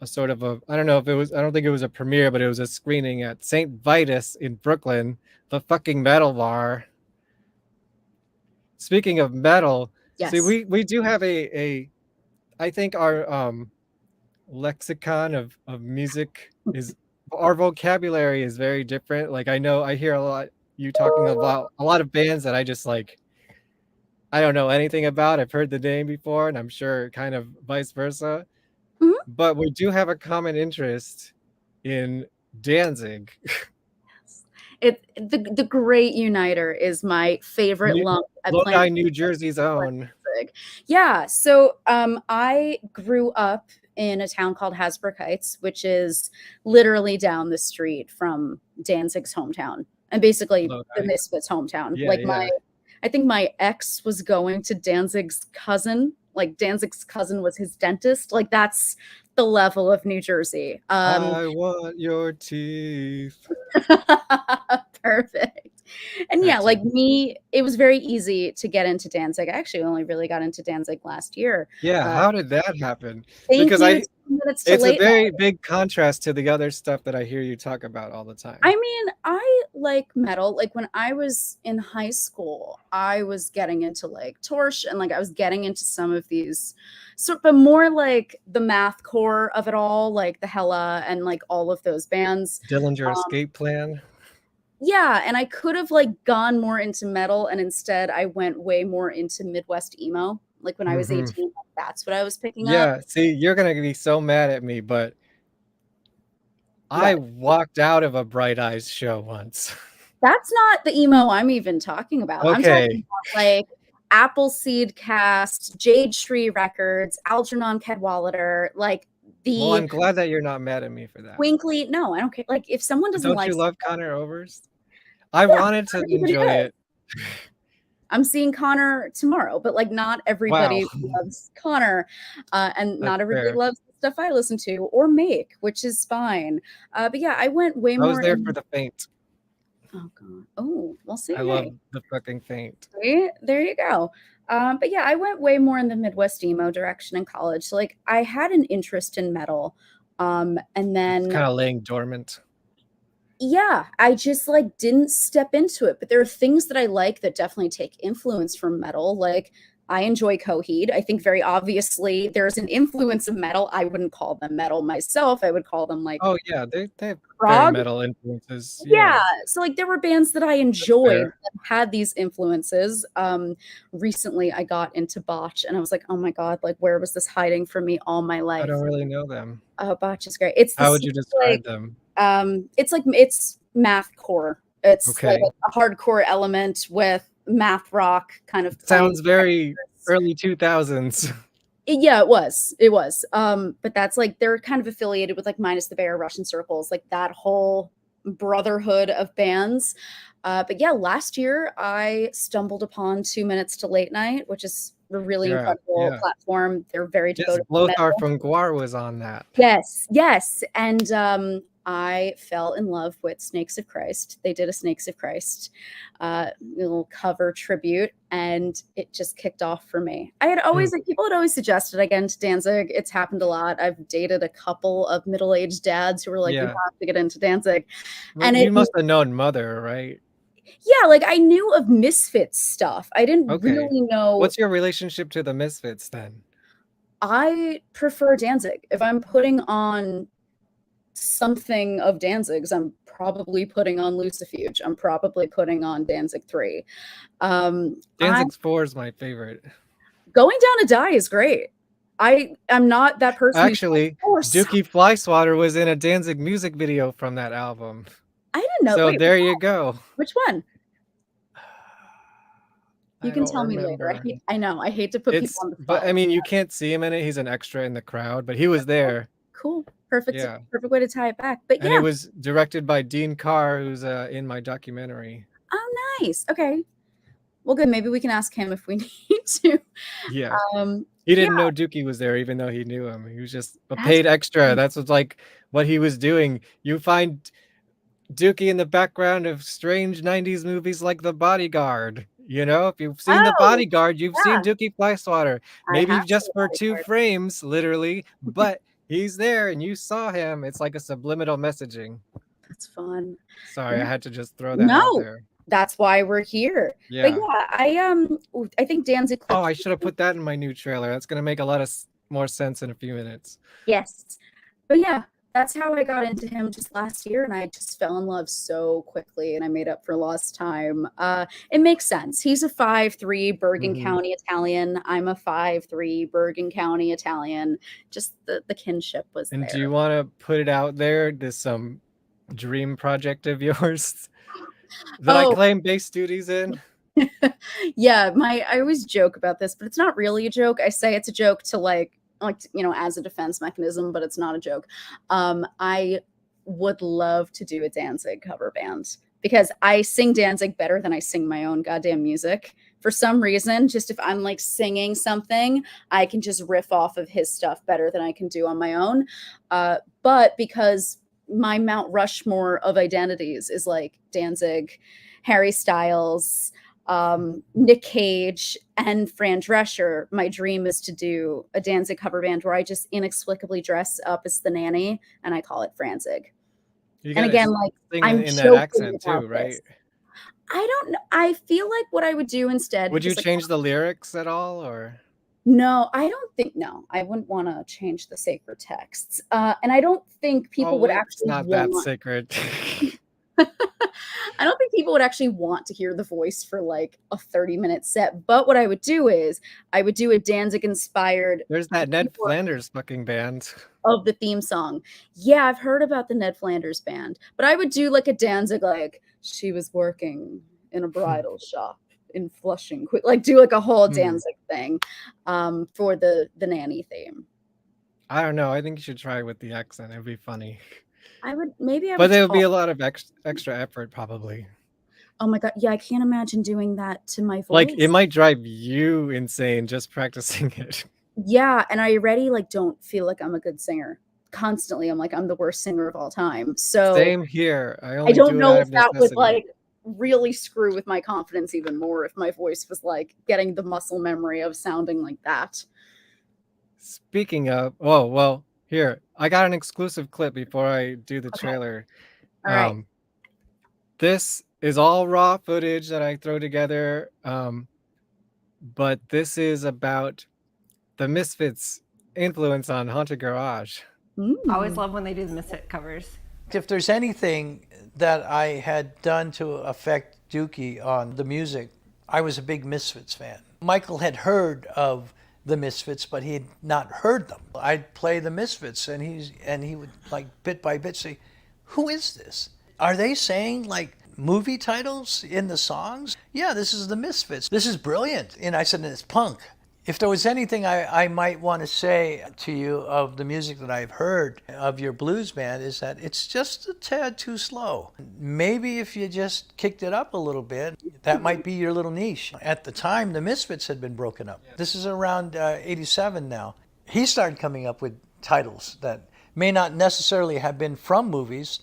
a sort of a, I don't know if it was, I don't think it was a premiere, but it was a screening at St. Vitus in Brooklyn, the fucking metal bar. Speaking of metal, see, we do have a I think our lexicon of music is, our vocabulary is very different. Like I know I hear a lot you talking about a lot of bands that I just like, I don't know anything about. I've heard the name before, and I'm sure kind of vice versa. But we do have a common interest in Danzig. The Great Uniter is my favorite lump at Lodi, New Jersey's own. Yeah, so I grew up in a town called Hasbrook Heights, which is literally down the street from Danzig's hometown, and basically the Misfits' hometown. I think my ex was going to Danzig's cousin. Like Danzig's cousin was his dentist. Like that's the level of New Jersey. I want your teeth. Perfect. And yeah, like me, it was very easy to get into Danzig. I actually only really got into Danzig last year. Yeah, how did that happen? Thank Because you. 2 minutes to it's a late very night. big contrast to the other stuff that I hear you talk about all the time. I mean, I like metal. Like when I was in high school, I was getting into like Torch and like I was getting into some of these but more like the math core of it all, like the Hella and like all of those bands. Dillinger Escape Plan. Yeah, and I could have like gone more into metal, and instead I went way more into Midwest emo. Like when I was 18, that's what I was picking up. Yeah, see, you're gonna be so mad at me, but I walked out of a Bright Eyes show once. That's not the emo I'm even talking about. I'm Okay. talking about like Appleseed Cast, Jade Tree Records, Algernon Cadwallader, like the Well, I'm glad that you're not mad at me for that. Twinkly. No, I don't care. Like if someone doesn't Don't like you love Connor Overs? I wanted to everybody enjoy does. it. I'm seeing Connor tomorrow, but like not everybody Wow. loves Connor, and not That's everybody fair. loves the stuff I listen to or make, which is fine. But yeah, I went way I more. was there for the faint. Oh god. Oh, we'll see. I love the fucking faint. See? There you go. But yeah, I went way more in the Midwest emo direction in college. So like I had an interest in metal. And then It's kind of laying dormant. yeah, I just like didn't step into it. But there are things that I like that definitely take influence from metal. Like I enjoy Coheed. I think very obviously there's an influence of metal. I wouldn't call them metal myself. I would call them like Oh yeah, they have very prog. metal influences. Yeah. So like there were bands that I enjoyed fair. that had these influences. Recently I got into Botch and I was like, oh my God, like where was this hiding from me all my life? I don't really know them. Botch is great. It's How would you describe them? It's math core. It's Okay. like a hardcore element with math rock kind of Sounds very early 2000s. Yeah, it was. It was. But that's like they're kind of affiliated with like Minus the Bear, Russian Circles, like that whole brotherhood of bands. But yeah, last year I stumbled upon 2 Minutes to Late Night, which is a really Yeah, incredible yeah. platform. They're very Yes, devoted to Lothar metal. from Guar was on that. Yes, yes. And I fell in love with Snakes of Christ. They did a Snakes of Christ little cover tribute, and it just kicked off for me. I had always, like, people had always suggested I get into Danzig. It's happened a lot. I've dated a couple of middle-aged dads who were like, you Yeah. have to get into Danzig. Well, And you it, must have known Mother, right? yeah, like I knew of Misfits stuff. I didn't Okay. really know. What's your relationship to the Misfits then? I prefer Danzig. If I'm putting on something of Danzig's. I'm probably putting on Lucifuge. I'm probably putting on Danzig 3. Danzig's 4 is my favorite. Going Down to Die is great. I am not that person. Actually, Dukey Flyswatter was in a Danzig music video from that album. I didn't know. So Wait, there you go. Which one? You can tell me later. I know. I hate to put people on the spot. But I mean, you can't see him in it. He's an extra in the crowd, but he was there. Cool. Perfect. Yeah. Perfect way to tie it back. But and it was directed by Dean Carr, who's in my documentary. Oh, nice. Okay. Well, good. Maybe we can ask him if we need to. Yeah. He didn't know Dukey was there, even though he knew him. He was just a paid extra. That's what he was doing. You find Dukey in the background of strange 90s movies like The Bodyguard. You know, if you've seen The Bodyguard, you've seen Dukey Flyswatter. Maybe just for 2 frames, literally, but he's there and you saw him. It's like a subliminal messaging. That's fun. Sorry, I had to just throw that out there. That's why we're here. Yeah. But I think Danzig. Oh, I should have put that in my new trailer. That's going to make a lot of more sense in a few minutes. Yes. But yeah, that's how I got into him just last year, and I just fell in love so quickly, and I made up for lost time. It makes sense. He's a 5'3" Bergen County Italian. I'm a 5'3" Bergen County Italian. Just the kinship was there. And do you want to put it out there, this dream project of yours that I claim bass duties in? Yeah, I always joke about this, but it's not really a joke. I say it's a joke to like as a defense mechanism, but it's not a joke. I would love to do a Danzig cover band because I sing Danzig better than I sing my own goddamn music. For some reason, just if I'm like singing something, I can just riff off of his stuff better than I can do on my own. But because my Mount Rushmore of identities is like Danzig, Harry Styles, Nick Cage, and Fran Drescher, my dream is to do a Danzig cover band where I just inexplicably dress up as the nanny and I call it Franzig. And again, like I'm in that accent too, right? I don't know. I feel like what I would do instead. Would you change the lyrics at all, or? No, I don't think. No, I wouldn't want to change the sacred texts, and I don't think people would actually. It's not that sacred. I don't think people would actually want to hear the voice for like a 30-minute set. But what I would do is I would do a Danzig inspired. There's that Ned Flanders fucking band of the theme song. Yeah, I've heard about the Ned Flanders band, but I would do like a Danzig, like she was working in a bridal shop in Flushing, like do like a whole Danzig thing for the nanny theme. I don't know. I think you should try with the accent. It'd be funny. But there would be a lot of extra effort, probably. Oh my god, yeah, I can't imagine doing that to my voice. Like it might drive you insane just practicing it. Yeah, and I already like don't feel like I'm a good singer. Constantly, I'm like I'm the worst singer of all time. So same here. I don't know if that would like really screw with my confidence even more if my voice was like getting the muscle memory of sounding like that. Speaking of, here, I got an exclusive clip before I do the trailer. All right. This is all raw footage that I throw together, but this is about the Misfits' influence on Haunted Garage. I always love when they do the Misfit covers. If there's anything that I had done to affect Dukey on the music, I was a big Misfits fan. Michael had heard of the Misfits, but he had not heard them. I'd play the Misfits, and he would like bit by bit say, "Who is this? Are they saying like movie titles in the songs? Yeah, this is the Misfits. This is brilliant." And I said, "It's punk." If there was anything I might want to say to you of the music that I've heard of your blues band is that it's just a tad too slow. Maybe if you just kicked it up a little bit, that might be your little niche. At the time, the Misfits had been broken up. This is around 87 now. He started coming up with titles that may not necessarily have been from movies,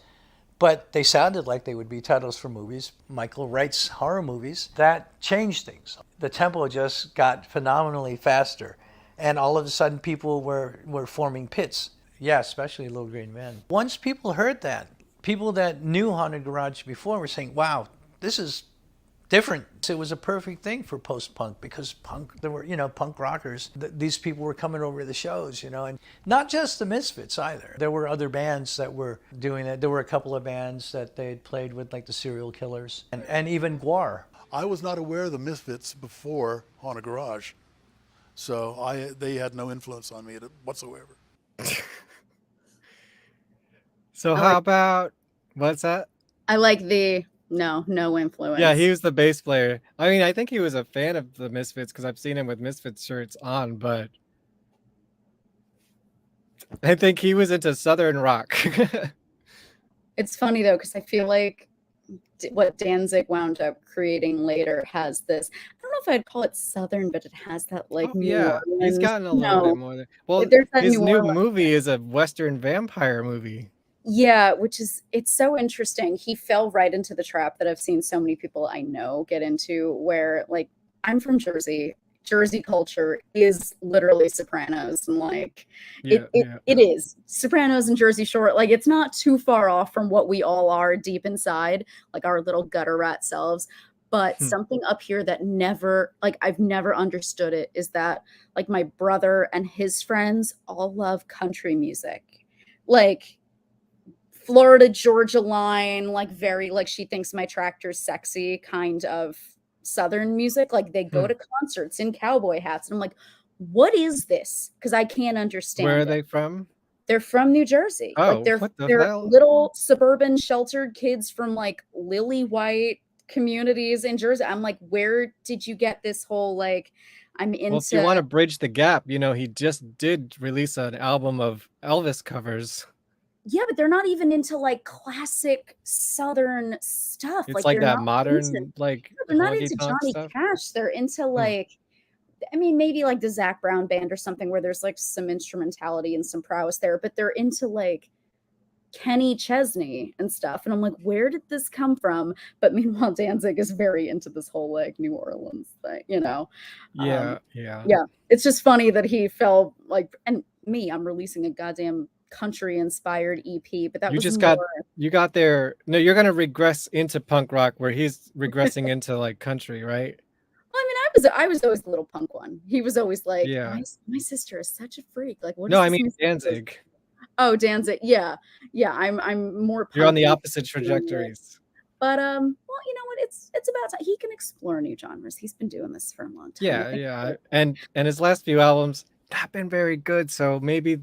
but they sounded like they would be titles for movies. Michael writes horror movies. That changed things. The tempo just got phenomenally faster. And all of a sudden people were forming pits. Yeah, especially Little Green Men. Once people heard that, people that knew Haunted Garage before were saying, wow, this is different. It was a perfect thing for post-punk because there were, punk rockers. These people were coming over to the shows, and not just the Misfits either. There were other bands that were doing it. There were a couple of bands that they had played with, like the Serial Killers and even Guar. I was not aware of the Misfits before Haunted Garage, so they had no influence on me whatsoever. So how about, what's that? I like the no influence. Yeah, he was the bass player. I mean, I think he was a fan of the Misfits because I've seen him with Misfits shirts on, but I think he was into Southern rock. It's funny though, because I feel like what Danzig wound up creating later has this, I don't know if I'd call it Southern, but it has that like New Yeah, he's Orleans, gotten a little bit more. Well, there's that his New new Orleans. movie is a Western vampire movie. Yeah, it's so interesting. He fell right into the trap that I've seen so many people I know get into, where like, I'm from Jersey. Jersey culture is literally Sopranos, and like it is Sopranos and Jersey Shore. Like, it's not too far off from what we all are deep inside, like our little gutter rat selves. But something up here that I've never understood it is that like my brother and his friends all love country music, like Florida Georgia line, like very like she thinks my tractor's sexy kind of Southern music. Like they go to concerts in cowboy hats, and I'm like, what is this? Because I can't understand. Where are they from? They're from New Jersey. Oh, like what the they're hell? little suburban sheltered kids from like lily white communities in Jersey. I'm like, where did you get this whole like I'm into? Well, if you want to bridge the gap, he just did release an album of Elvis covers. Yeah, but they're not even into like classic Southern stuff. It's like they're that not modern, into, like they're not honky into tonk Johnny stuff. Cash. They're into like, I mean, maybe like the Zac Brown band or something where there's like some instrumentality and some prowess there, but they're into like Kenny Chesney and stuff. And I'm like, where did this come from? But meanwhile, Danzig is very into this whole like New Orleans thing, Yeah. Yeah. It's just funny that he fell like, and me, I'm releasing a goddamn country inspired EP, but that You was just more, got there. No, you're gonna regress into punk rock where he's regressing into like country, right? I mean, I was always the little punk one. He was always like, Yeah. my sister is such a freak. Like, what? No, is I this mean music? Danzig. Oh, Danzig. Yeah. I'm more. You're on the punky. opposite trajectories. But well, you know what? It's about time. He can explore new genres. He's been doing this for a long time. Yeah. And his last few albums not been very good, so maybe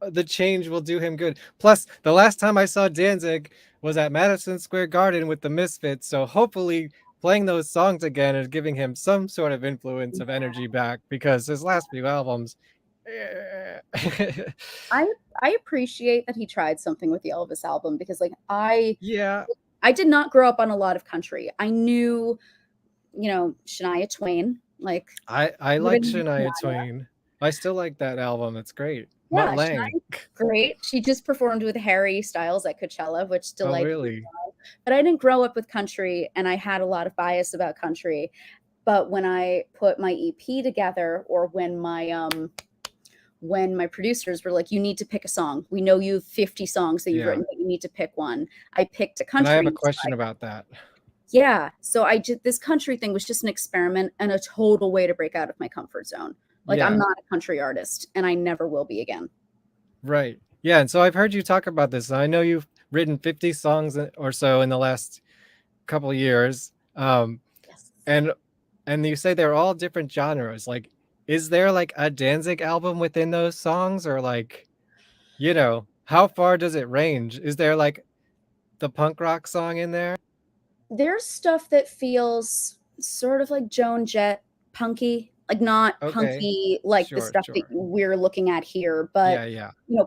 the change will do him good. Plus, the last time I saw Danzig was at Madison Square Garden with the Misfits, so hopefully playing those songs again is giving him some sort of influence of energy back, because his last few albums I appreciate that he tried something with the Elvis album, because like I did not grow up on a lot of country. I knew, Shania Twain. Like I like Shania Twain. I still like that album. It's great. Yeah, Mutt Lange. Shania's great. She just performed with Harry Styles at Coachella, which delighted me. Really? But I didn't grow up with country, and I had a lot of bias about country. But when I put my EP together, or when my producers were like, you need to pick a song. We know you have 50 songs that you've written, but you need to pick one. I picked a country. And I have a question about that. Yeah. So this country thing was just an experiment and a total way to break out of my comfort zone. Like, I'm not a country artist, and I never will be again. Right. Yeah. And so I've heard you talk about this. I know you've written 50 songs or so in the last couple of years. Yes. And you say they're all different genres. Like, is there like a Danzig album within those songs, or like, how far does it range? Is there like the punk rock song in there? There's stuff that feels sort of like Joan Jett punky, like not punky like the stuff that we're looking at here, but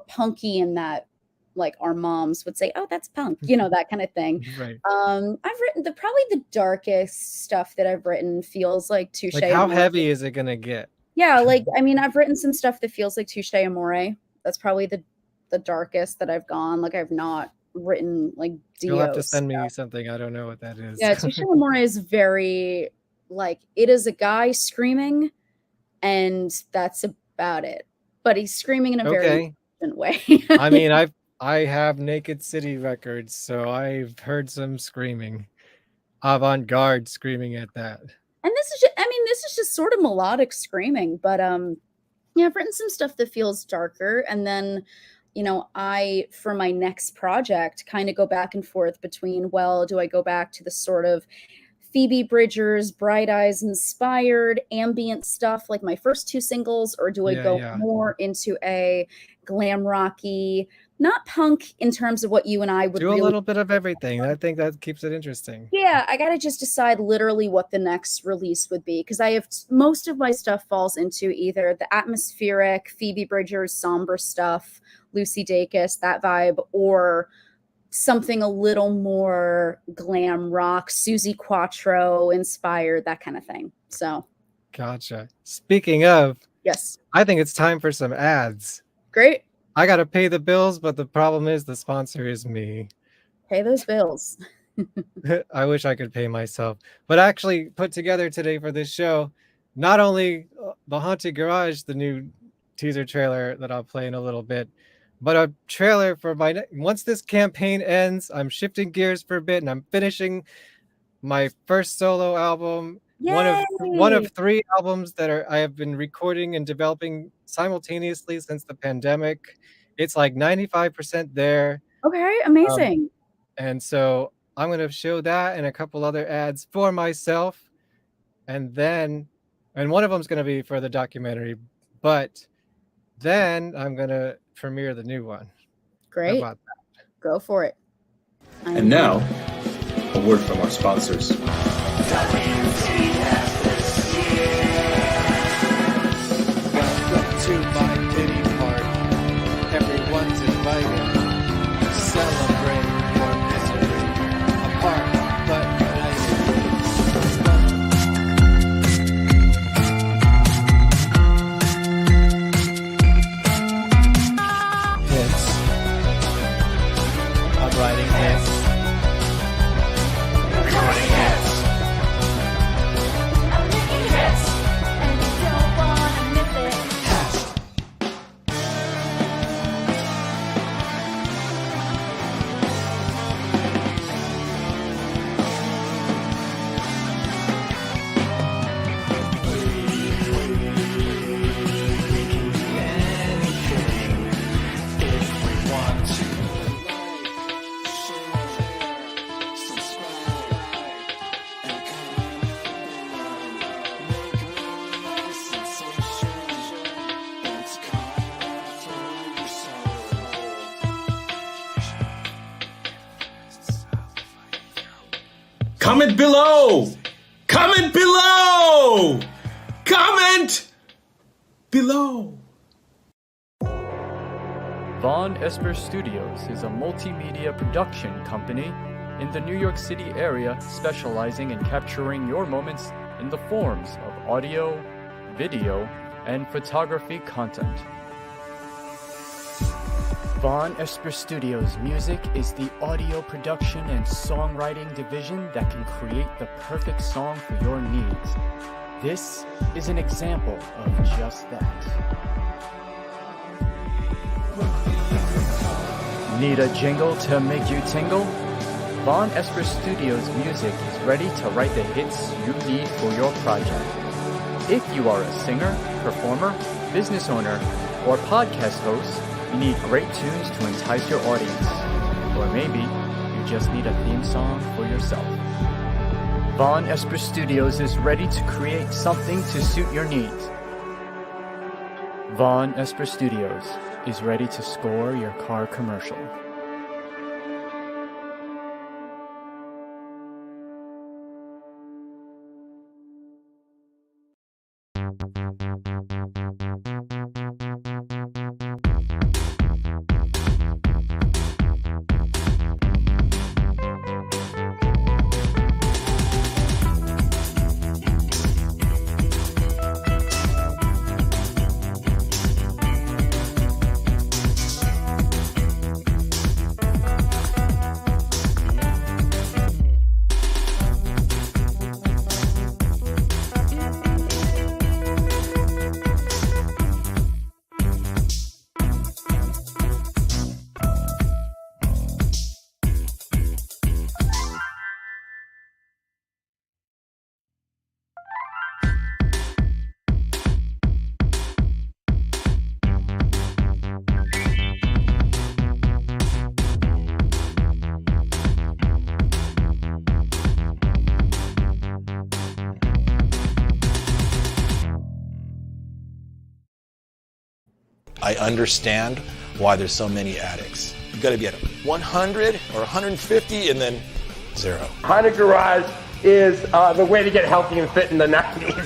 punky in that, like our moms would say, oh, that's punk, that kind of thing. Right. I've written probably the darkest stuff that I've written feels like Touche. Like, how heavy is it gonna get? Yeah, like, I mean, I've written some stuff that feels like Touche Amore. That's probably the darkest that I've gone. Like, I've not written like Dio. You'll have to send me something. I don't know what that is. Yeah, Touche Amore is very like, it is a guy screaming, and that's about it. But he's screaming in a very different way. I mean, I have Naked City records, so I've heard some screaming. avant-garde screaming at that. And this is just, I mean, this is just sort of melodic screaming, but yeah, I've written some stuff that feels darker, and then, you know, I, for my next project, kind of go back and forth between, well, do I go back to the sort of Phoebe Bridgers, Bright Eyes inspired ambient stuff like my first 2 singles, or do I go more into a glam rocky, not punk in terms of what you and I would do a little bit of everything. I think that keeps it interesting. Yeah, I gotta just decide literally what the next release would be, because I have most of my stuff falls into either the atmospheric Phoebe Bridgers somber stuff, Lucy Dacus, that vibe, or something a little more glam rock, Susie Quattro inspired, that kind of thing. So gotcha. Speaking of, yes, I think it's time for some ads. Great. I gotta pay the bills, but the problem is the sponsor is me. Pay those bills. I wish I could pay myself. But actually put together today for this show, not only The Haunted Garage, the new teaser trailer that I'll play in a little bit, but a trailer for my once this campaign ends, I'm shifting gears for a bit and I'm finishing my first solo album. Yay! One of 3 albums that I have been recording and developing simultaneously since the pandemic. It's like 95% there. Okay, amazing. And so I'm going to show that and a couple other ads for myself. And one of them is going to be for the documentary, but then I'm going to premiere the new one. Great. How about that? Go for it. And now, a word from our sponsors. Welcome to my pity party. Everyone's invited to celebrate your misery. Apart but hits. I'm writing hits. Comment below! Comment below! Comment below! VonEsper Studios is a multimedia production company in the New York City area specializing in capturing your moments in the forms of audio, video, and photography content. VonEsper Studios Music is the audio production and songwriting division that can create the perfect song for your needs. This is an example of just that. Need a jingle to make you tingle? VonEsper Studios Music is ready to write the hits you need for your project. If you are a singer, performer, business owner, or podcast host, you need great tunes to entice your audience. Or maybe you just need a theme song for yourself. VonEsper Studios is ready to create something to suit your needs. VonEsper Studios is ready to score your car commercial. I understand why there's so many addicts. You've got to be at 100 or 150 and then 0. Haunted Garage is the way to get healthy and fit in the 90s.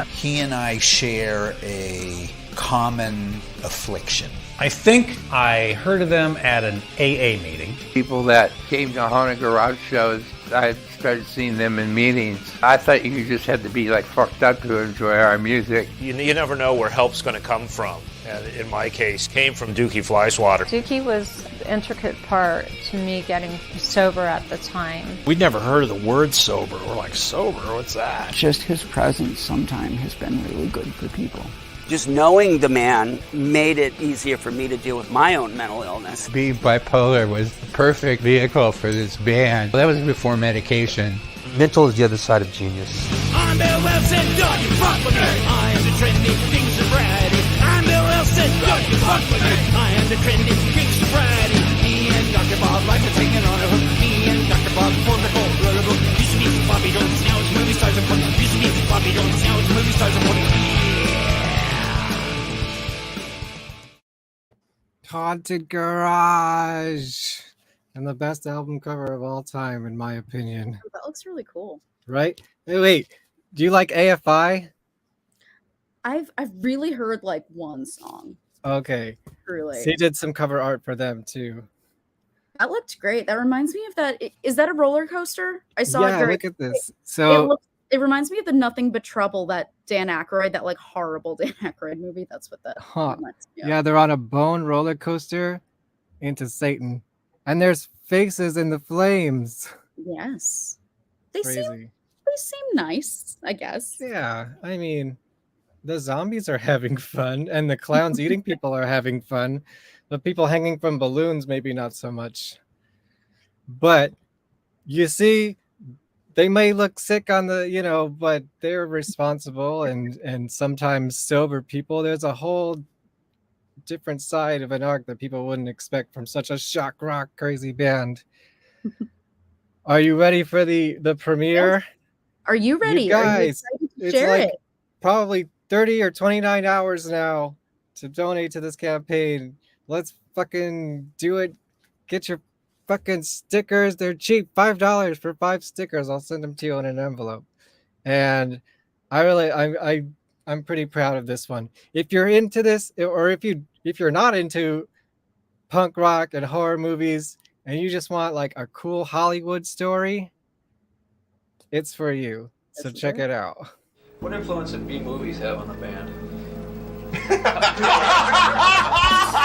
He and I share a common affliction. I think I heard of them at an AA meeting. People that came to Haunted Garage shows, I started seeing them in meetings. I thought you just had to be like fucked up to enjoy our music. You never know where help's going to come from. And in my case, came from Dukey Flyswatter. Dukey was the intricate part to me getting sober at the time. We'd never heard of the word sober. We're like, sober? What's that? Just his presence sometimes has been really good for people. Just knowing the man made it easier for me to deal with my own mental illness. Being bipolar was the perfect vehicle for this band. That was before medication. Mental is the other side of genius. I'm Bill Wilson, don't you fuck with me. I am the trendy king sobriety. I'm Bill Wilson, don't you fuck with me. I am the trendy king sobriety. Me and Dr. Bob like to singing on a hook. Me and Dr. Bob formed a cold roller book. Used to be Bobby Jones, now it's movie stars and funny. Used to be Bobby Jones, now it's movie stars and funny. Haunted Garage. And the best album cover of all time, in my opinion. That looks really cool. Right? Wait, do you like AFI? I've really heard like one song. Okay. Truly. So he did some cover art for them too. That looked great. That reminds me of that. Is that a roller coaster? I saw it. Yeah, look at this. So it reminds me of the Nothing But Trouble, that Dan Aykroyd, that like horrible Dan Aykroyd movie. That's what that reminds me of. Yeah, they're on a bone roller coaster into Satan. And there's faces in the flames. Yes. They Crazy. seem nice, I guess. Yeah, I mean, the zombies are having fun, and the clowns eating people are having fun. The people hanging from balloons, maybe not so much. But you see, they may look sick on the, but they're responsible, and sometimes sober people. There's a whole different side of an arc that people wouldn't expect from such a shock rock crazy band. Are you ready for the premiere? Yes. Are you ready? You guys, are you excited to it's share like it? Probably 30 or 29 hours now to donate to this campaign. Let's fucking do it. Get your fucking stickers. They're cheap. $5 for 5 stickers. I'll send them to you in an envelope. And I'm pretty proud of this one. If you're into this, or if you're not into punk rock and horror movies, and you just want like a cool Hollywood story, it's for you. So check it out. What influence did B movies have on the band?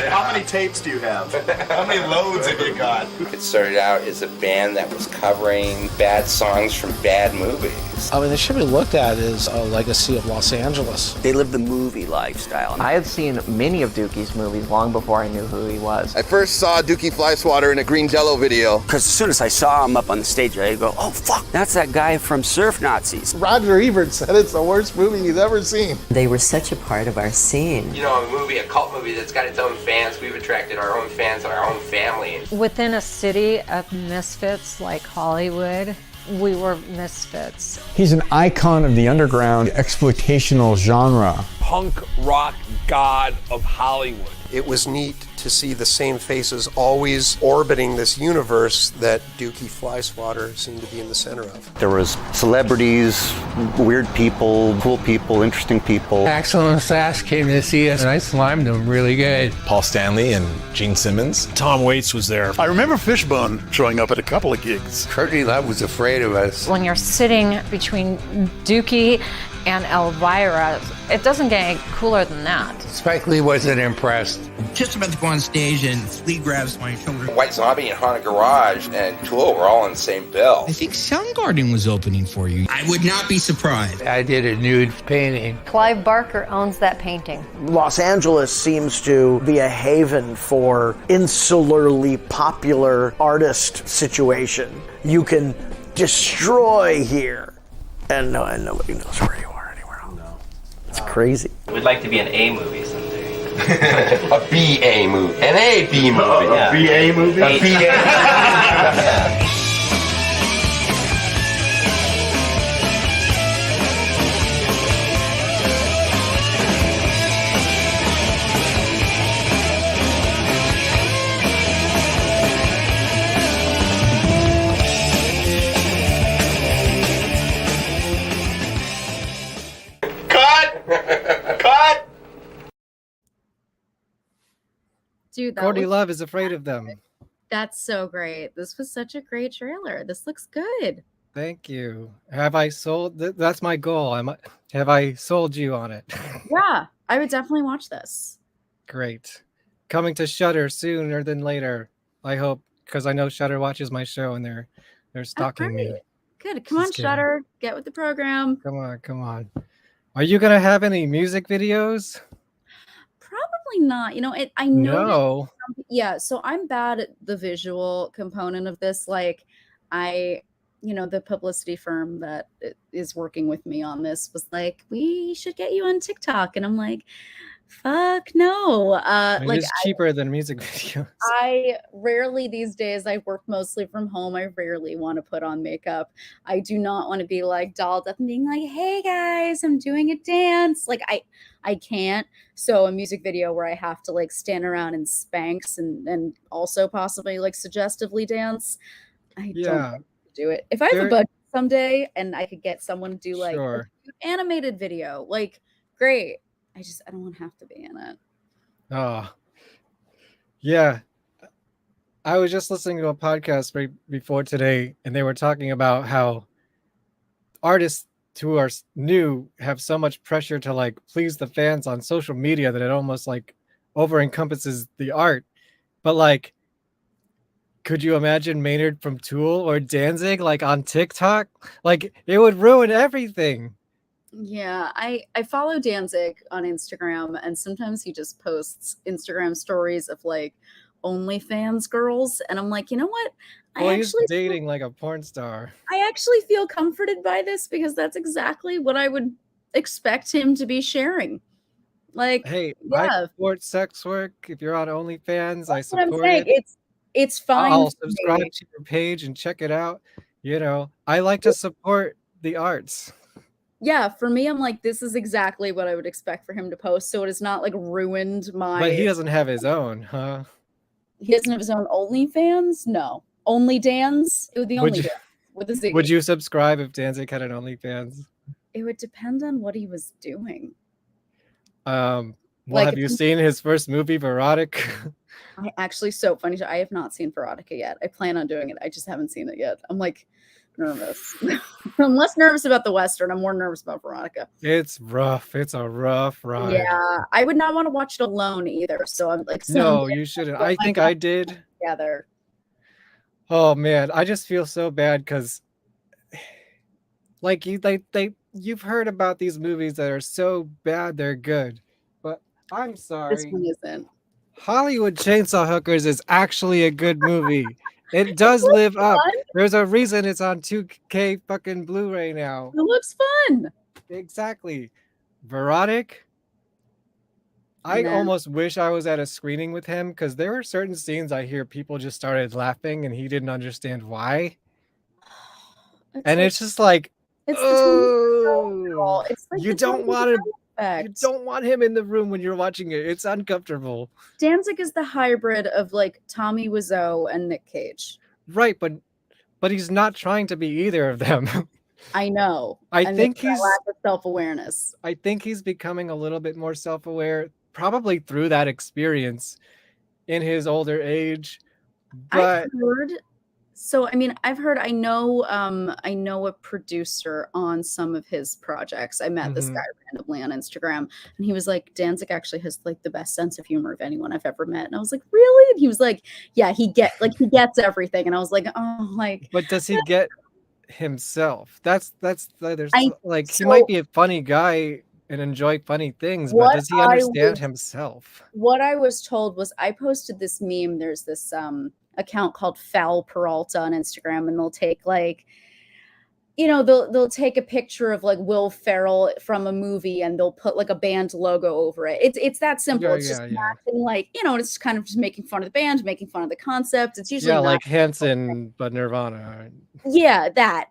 How many tapes do you have? How many loads have you got? It started out as a band that was covering bad songs from bad movies. I mean, it should be looked at as a legacy of Los Angeles. They lived the movie lifestyle. I had seen many of Dukey's movies long before I knew who he was. I first saw Dukey Flyswatter in a Green Jello video. Because as soon as I saw him up on the stage, I'd go, oh, fuck, that's that guy from Surf Nazis. Roger Ebert said it's the worst movie he's ever seen. They were such a part of our scene. You know, a cult movie that's got its own fans. We've attracted our own fans and our own family. Within a city of misfits like Hollywood, we were misfits. He's an icon of the underground exploitational genre. Punk rock god of Hollywood. It was neat to see the same faces always orbiting this universe that Dukey Flyswatter seemed to be in the center of. There was celebrities, weird people, cool people, interesting people. Axl and Sass came to see us, and I slimed them really good. Paul Stanley and Gene Simmons. Tom Waits was there. I remember Fishbone showing up at a couple of gigs. Courtney Love was afraid of us. When you're sitting between Dukey and Elvira, it doesn't get any cooler than that. Spike Lee wasn't impressed. Just about to go on stage and Flea grabs my shoulder. White Zombie and Haunted Garage and Tool were all in the same bill. I think Soundgarden was opening for you. I would not be surprised. I did a nude painting. Clive Barker owns that painting. Los Angeles seems to be a haven for insularly popular artist situation. You can destroy here, and nobody knows where you are anywhere else. No. It's crazy. We'd like to be an A movie someday. A B-A movie. An A-B movie. A B-A movie? A B-A. Yeah. Dude, that Courtney looks Love is afraid of them. That's so great. This was such a great trailer. This looks good. Thank you. Have I sold? That's my goal. Have I sold you on it? Yeah, I would definitely watch this. Great. Coming to Shudder sooner than later. I hope, because I know Shudder watches my show and they're stalking me. Good. Come on, Just kidding. Shudder. Get with the program. Come on. Are you gonna have any music videos? Probably not. You know, I know. No. Yeah, so I'm bad at the visual component of this. Like, the publicity firm that is working with me on this was like, we should get you on TikTok. And I'm like, fuck no. It is cheaper than music videos. I rarely these days, I work mostly from home. I rarely want to put on makeup. I do not want to be like dolled up and being like, hey guys, I'm doing a dance. Like I can't. So a music video where I have to like stand around in Spanx and also possibly like suggestively dance. I don't do it. If I have a budget someday and I could get someone to do like a animated video, like great. I don't want to have to be in it. Oh, yeah. I was just listening to a podcast right before today, and they were talking about how artists who are new have so much pressure to like please the fans on social media that it almost like over encompasses the art. But like, could you imagine Maynard from Tool or Danzig like on TikTok? Like, it would ruin everything. Yeah, I follow Danzig on Instagram, and sometimes he just posts Instagram stories of like OnlyFans girls, and I'm like, you know what? He's dating like a porn star. I actually feel comforted by this because that's exactly what I would expect him to be sharing. Like, hey, yeah, I support sex work. If you're on OnlyFans, I support what I'm saying. it. It's fine. I'll subscribe to your page and check it out. You know, I like to support the arts. Yeah, for me, I'm like, this is exactly what I would expect for him to post. So it has not like ruined my. But he doesn't have his own, huh? He doesn't have his own OnlyFans? No. Only Dan's? It would be only Dan's. With a Z. Would you subscribe if Danzig had an OnlyFans? It would depend on what he was doing. Well, like, have you seen his first movie, Verotic? So funny. I have not seen Verotica yet. I plan on doing it. I just haven't seen it yet. I'm like nervous. I'm less nervous about the Western. I'm more nervous about Veronica. It's rough. It's a rough ride. Yeah. I would not want to watch it alone either. So I'm like, no, you shouldn't. I think I did. Together. Oh man, I just feel so bad because like you've heard about these movies that are so bad they're good. But I'm sorry. This one isn't. Hollywood Chainsaw Hookers is actually a good movie. It does live up. There's a reason it's on 2K fucking Blu-ray now. It looks fun. Exactly. Verotic. I almost wish I was at a screening with him because there were certain scenes I hear people just started laughing and he didn't understand why. It's just like, it's like you don't want him in the room when you're watching it. It's uncomfortable. Danzig is the hybrid of like Tommy Wiseau and Nick Cage. Right, but he's not trying to be either of them. I know. I think he's lack of self-awareness. I think he's becoming a little bit more self-aware, probably through that experience in his older age. But I know a producer on some of his projects. I met this guy randomly on Instagram, and he was like, Danzig actually has like the best sense of humor of anyone I've ever met. And I was like, really? And he was like, yeah, he gets everything. And I was like, oh, like, but does he get himself? He might be a funny guy and enjoy funny things, but does he understand himself? What I was told was, I posted this meme. There's this account called Foul Peralta on Instagram, and they'll take like, they'll take a picture of like Will Ferrell from a movie and they'll put like a band logo over it. It's that simple. It's just matching, like, it's kind of just making fun of the band, making fun of the concept. It's usually like Hanson but Nirvana. Yeah, that.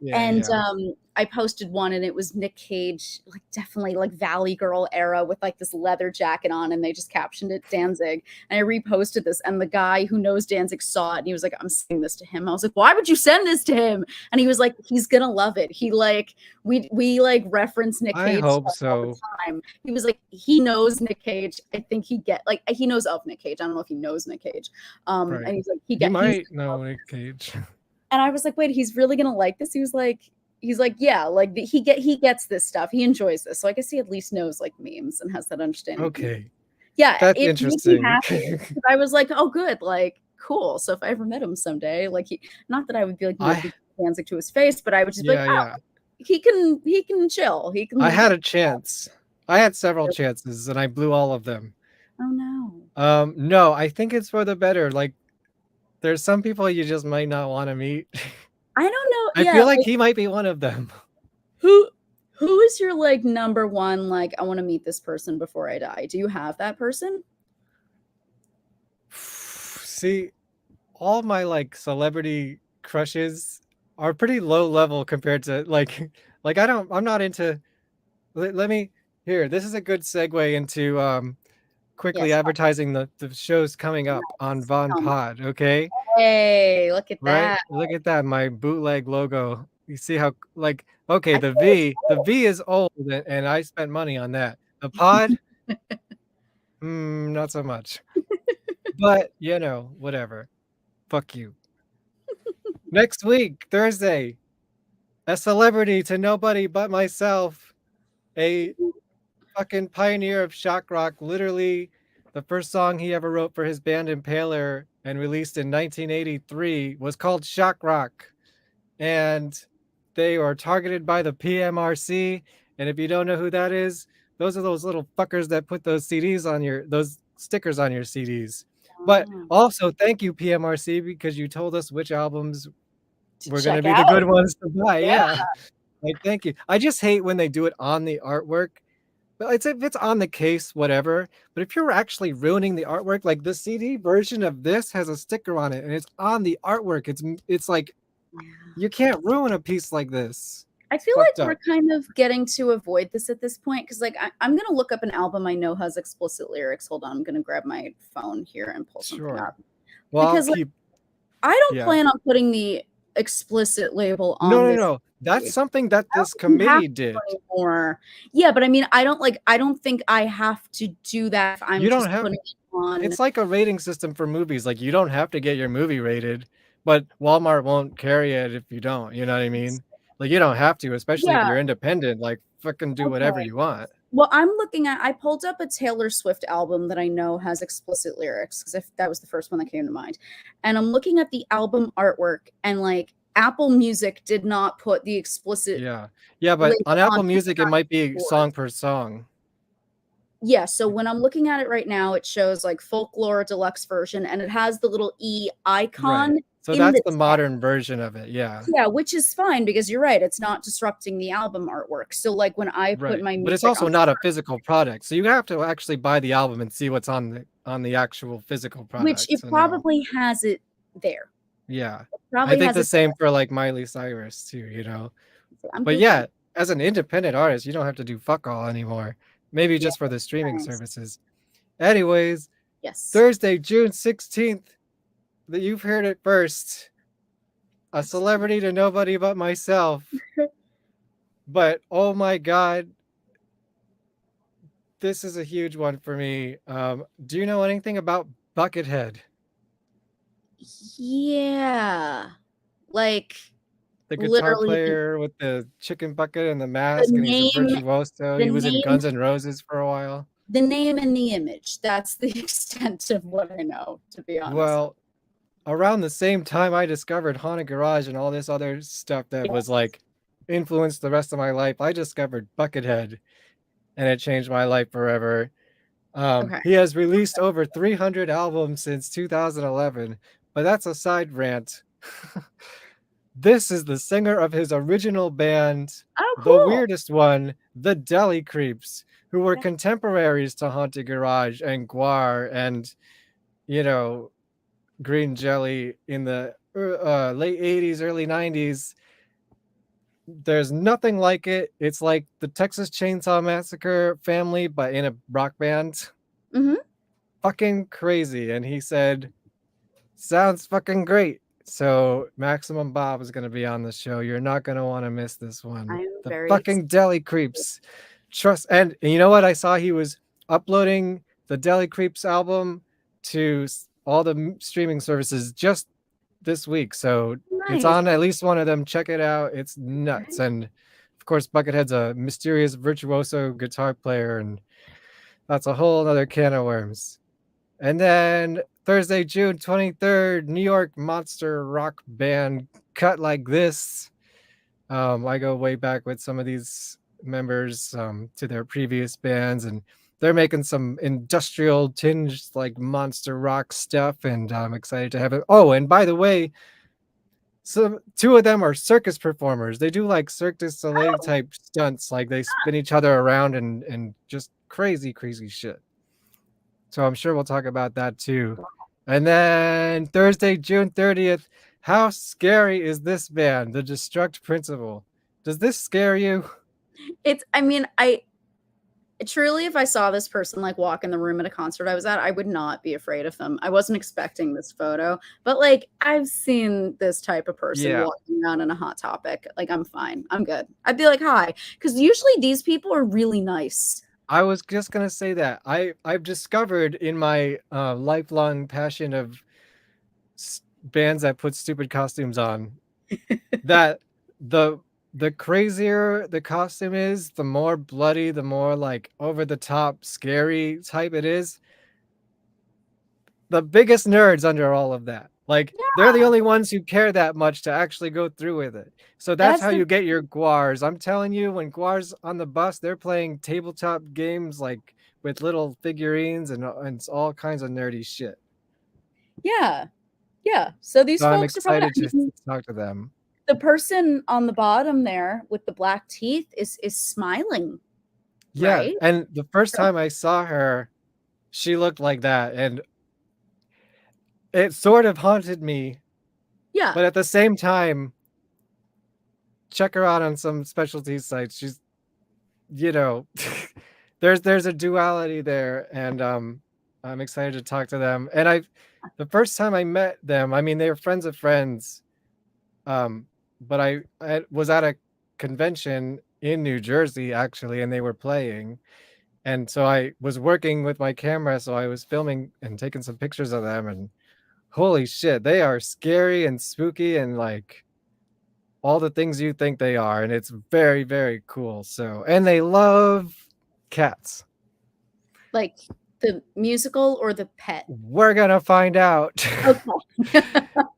I posted one and it was Nick Cage, like definitely like Valley Girl era with like this leather jacket on, and they just captioned it Danzig. And I reposted this, and the guy who knows Danzig saw it, and he was like, I'm sending this to him. I was like, why would you send this to him? And he was like, he's gonna love it. He like we like reference Nick I Cage hope stuff all the so. time. He was like, he knows Nick Cage. I think he knows of Nick Cage. I don't know if he knows Nick Cage. Right. And he's like, He might know Nick Cage. and I was like, wait, he's really gonna like this? He was like, yeah, like he gets this stuff. He enjoys this. So I guess he at least knows like memes and has that understanding. Okay. Yeah, That's it interesting. made me happy. 'Cause I was like, oh, good, like cool. So if I ever met him someday, like not that I would be like Danzig to his face, but I would just be like, oh, he can chill. He can. I had a chance. I had several chances, and I blew all of them. Oh no. No, I think it's for the better. Like, there's some people you just might not want to meet. I don't know. I feel like he might be one of them. Who is your like number one, like, I want to meet this person before I die? Do you have that person? See, all my like celebrity crushes are pretty low level compared to like I'm not into let me here, this is a good segue into quickly advertising the shows coming up on VonPod, okay? Hey, look at Right? that. Look at that, my bootleg logo. You see how like okay, the V is old and I spent money on that. The pod, not so much. But you know, whatever. Fuck you. Next week, Thursday, a celebrity to nobody but myself, a fucking pioneer of shock rock, literally the first song he ever wrote for his band Impaler and released in 1983 was called Shock Rock. And they are targeted by the PMRC. And if you don't know who that is, those are those little fuckers that put those CDs on those stickers on your CDs. But also, thank you, PMRC, because you told us which albums were going to be the good ones to buy. Yeah. Like, thank you. I just hate when they do it on the artwork. But if it's on the case, whatever. But if you're actually ruining the artwork, like the CD version of this has a sticker on it and it's on the artwork. It's like, you can't ruin a piece like this. I feel like we're kind of getting to avoid this at this point because, like, I'm going to look up an album I know has explicit lyrics. Hold on, I'm going to grab my phone here and pull something up. Well, because I don't plan on putting the explicit label on. No. That's something that this committee did. Yeah, but I mean, I don't think I have to do that. If I'm you don't just have. putting it on. It's like a rating system for movies. Like you don't have to get your movie rated, but Walmart won't carry it if you don't. You know what I mean? Like you don't have to, especially if you're independent. Like fucking do whatever you want. Well, I pulled up a Taylor Swift album that I know has explicit lyrics because that was the first one that came to mind. And I'm looking at the album artwork and like Apple Music did not put the explicit. Yeah, but on Apple Music, it might be song per song. Yeah, so when I'm looking at it right now, it shows like Folklore Deluxe version and it has the little E icon. Right. So that's the modern version of it, yeah. Yeah, which is fine because you're right. It's not disrupting the album artwork. So like when I put my music but it's also not a physical product. So you have to actually buy the album and see what's on the actual physical product. Which it probably has it there. Yeah. I think the same for like Miley Cyrus too, you know. But yeah, as an independent artist, you don't have to do fuck all anymore. Maybe just for the streaming services. Anyways, yes. Thursday, June 16th. That you've heard it first. A celebrity to nobody but myself. But oh my god, this is a huge one for me. Do you know anything about Buckethead? Yeah, like the guitar player with the chicken bucket and the mask, and he's a virtuoso. He was in Guns N' Roses for a while. The name and the image. That's the extent of what I know, to be honest. Well, around the same time I discovered Haunted Garage and all this other stuff that was like influenced the rest of my life, I discovered Buckethead and it changed my life forever. He has released over 300 albums since 2011, but that's a side rant. This is the singer of his original band, the weirdest one, the Deli Creeps, who were contemporaries to Haunted Garage and Guar and, you know, Green Jelly in the late 80s, early 90s. There's nothing like it. It's like the Texas Chainsaw Massacre family, but in a rock band. Mm-hmm. Fucking crazy. And he said, sounds fucking great. So Maximum Bob is going to be on the show. You're not going to want to miss this one. I'm The very fucking Deli Creeps. Trust. And you know what? I saw he was uploading the Deli Creeps album to all the streaming services just this week. So it's Nice. on at least one of them. Check it out. It's nuts. And of course, Buckethead's a mysterious virtuoso guitar player, and that's a whole other can of worms. And then Thursday, June 23rd, New York monster rock band Cut Like This. I go way back with some of these members to their previous bands, and they're making some industrial tinged like monster rock stuff, and I'm excited to have it. Oh, and by the way, so two of them are circus performers. They do like Cirque du Soleil type stunts, like they spin each other around and just crazy shit. So I'm sure we'll talk about that too. And then Thursday, June 30th, how scary is this band, The Destruct Principle? Does this scare you? I truly, if I saw this person like walk in the room at a concert I was at, I would not be afraid of them. I wasn't expecting this photo, but like I've seen this type of person walking around in a Hot Topic. Like I'm fine. I'm good. I'd be like, hi. Because usually these people are really nice. I was just gonna say that I've discovered in my lifelong passion of bands that put stupid costumes on that the crazier the costume is, the more bloody, the more like over the top scary type it is, the biggest nerds under all of that. Like they're the only ones who care that much to actually go through with it. So that's how you get your guars. I'm telling you, when guars on the bus, they're playing tabletop games like with little figurines and all kinds of nerdy shit. Yeah. So these So I'm folks are probably excited to talk to them. the person on the bottom there with the black teeth is smiling. Yeah, right? and the first time I saw her, she looked like that, and it sort of haunted me. Yeah. But at the same time, check her out on some specialty sites. She's, there's a duality there, and I'm excited to talk to them. And the first time I met them, I mean, they were friends of friends. But I was at a convention in New Jersey actually, and they were playing. And so I was working with my camera, so I was filming and taking some pictures of them, and holy shit, they are scary and spooky and like all the things you think they are, and it's very, very cool. So, and they love cats. Like the musical or the pet? We're gonna find out. Okay.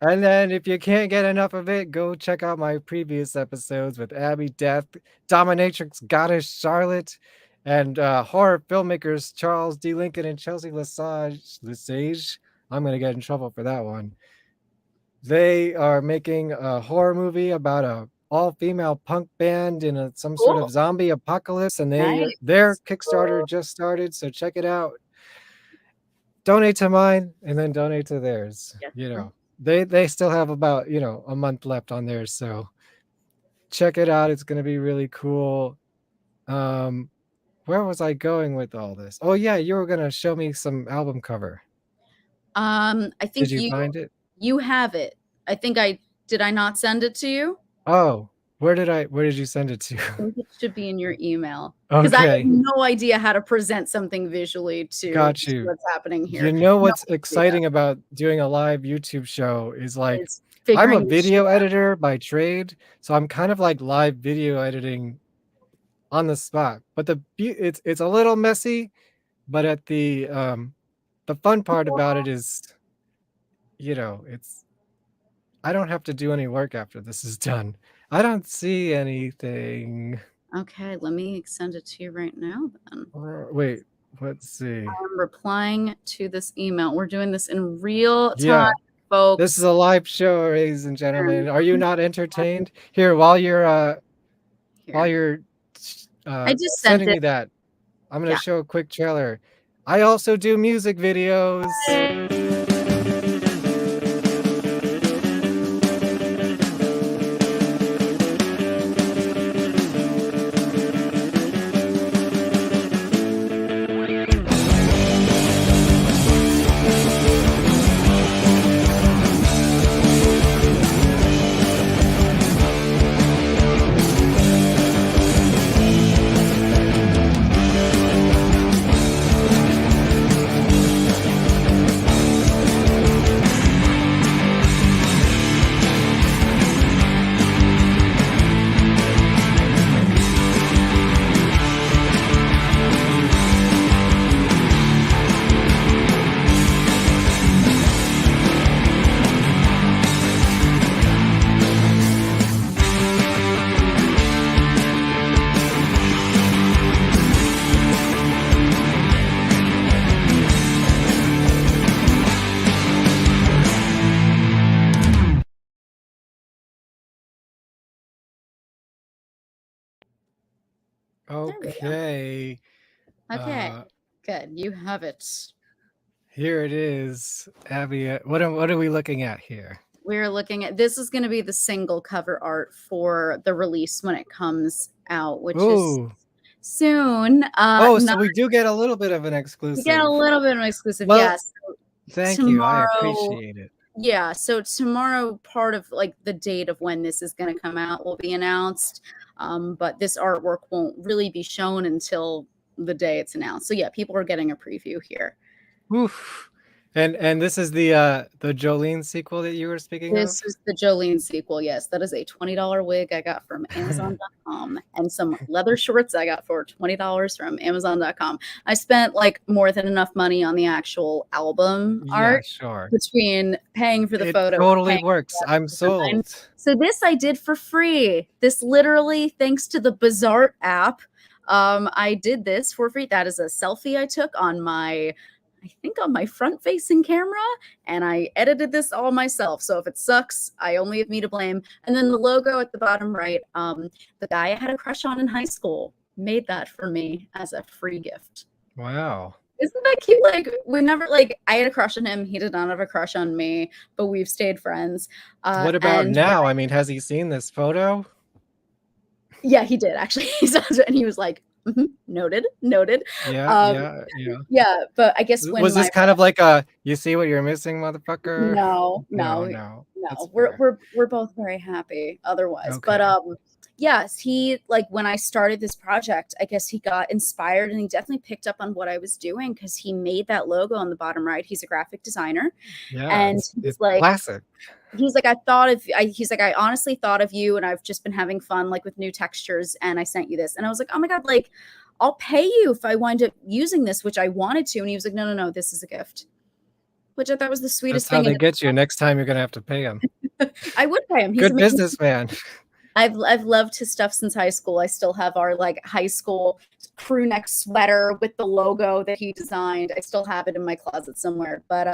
And then if you can't get enough of it, go check out my previous episodes with Abby Death, Dominatrix Goddess Charlotte, and horror filmmakers Charles D. Lincoln and Chelsea Lesage. I'm going to get in trouble for that one. They are making a horror movie about a all-female punk band in some sort of zombie apocalypse, and their Kickstarter just started, so check it out. Donate to mine and then donate to theirs. They still have about a month left on theirs, so check it out. It's going to be really cool. Where was I going with all this? Oh yeah, you were going to show me some album cover. I think did you find it? You have it. I think did I not send it to you? Oh, where did you send it to? I think it should be in your email. Because I have no idea how to present something visually to Got you. what's happening here. You know what's exciting about doing a live YouTube show is like I'm a figuring video editor by trade, so I'm kind of like live video editing on the spot. But it's a little messy, but at the fun part about it is, I don't have to do any work after this is done. I don't see anything. Okay, let me send it to you right now then. Wait, let's see. I'm replying to this email. We're doing this in real time, folks. This is a live show, ladies and gentlemen. Are you not entertained? Here, while you're I just sending sent me it. that, I'm gonna show a quick trailer. I also do music videos. Okay. Okay, good. You have it. Here it is. Abby, what are we looking at here? We're looking at this is going to be the single cover art for the release when it comes out, which is soon. So we do get a little bit of an exclusive. We get a little bit of an exclusive, well, yes. Thank you. I appreciate it. Yeah, so tomorrow, part of like the date of when this is going to come out will be announced, but this artwork won't really be shown until the day it's announced. So yeah, people are getting a preview here. Oof. And this is the Jolene sequel that you were speaking of? This is the Jolene sequel, yes. That is a $20 wig I got from Amazon.com and some leather shorts I got for $20 from Amazon.com. I spent like more than enough money on the actual album art between paying for the photo. It totally works. I'm sold. So this I did for free. This literally, thanks to the Bizarre app, I did this for free. That is a selfie I took on my front-facing camera, and I edited this all myself. So if it sucks, I only have me to blame. And then the logo at the bottom right, the guy I had a crush on in high school made that for me as a free gift. Wow. Isn't that cute? Like, we never, like, I had a crush on him. He did not have a crush on me, but we've stayed friends. What about now? I mean, has he seen this photo? Yeah, he did, actually. He saw it, and he was like, noted. Yeah. But I guess when was this kind of like a you see what you're missing, motherfucker? No. We're both very happy otherwise. Okay. But yes, he, like, when I started this project, I guess he got inspired and he definitely picked up on what I was doing because he made that logo on the bottom right. He's a graphic designer. Yeah, and it's like classic. He's like, he's like, I honestly thought of you and I've just been having fun like with new textures and I sent you this. And I was like, oh my God, like I'll pay you if I wind up using this, which I wanted to. And he was like, no, this is a gift. Which I thought was the sweetest thing. That's how they get you. Next time you're going to have to pay him. I would pay him. He's good businessman. I've loved his stuff since high school. I still have our like high school crew neck sweater with the logo that he designed. I still have it in my closet somewhere. But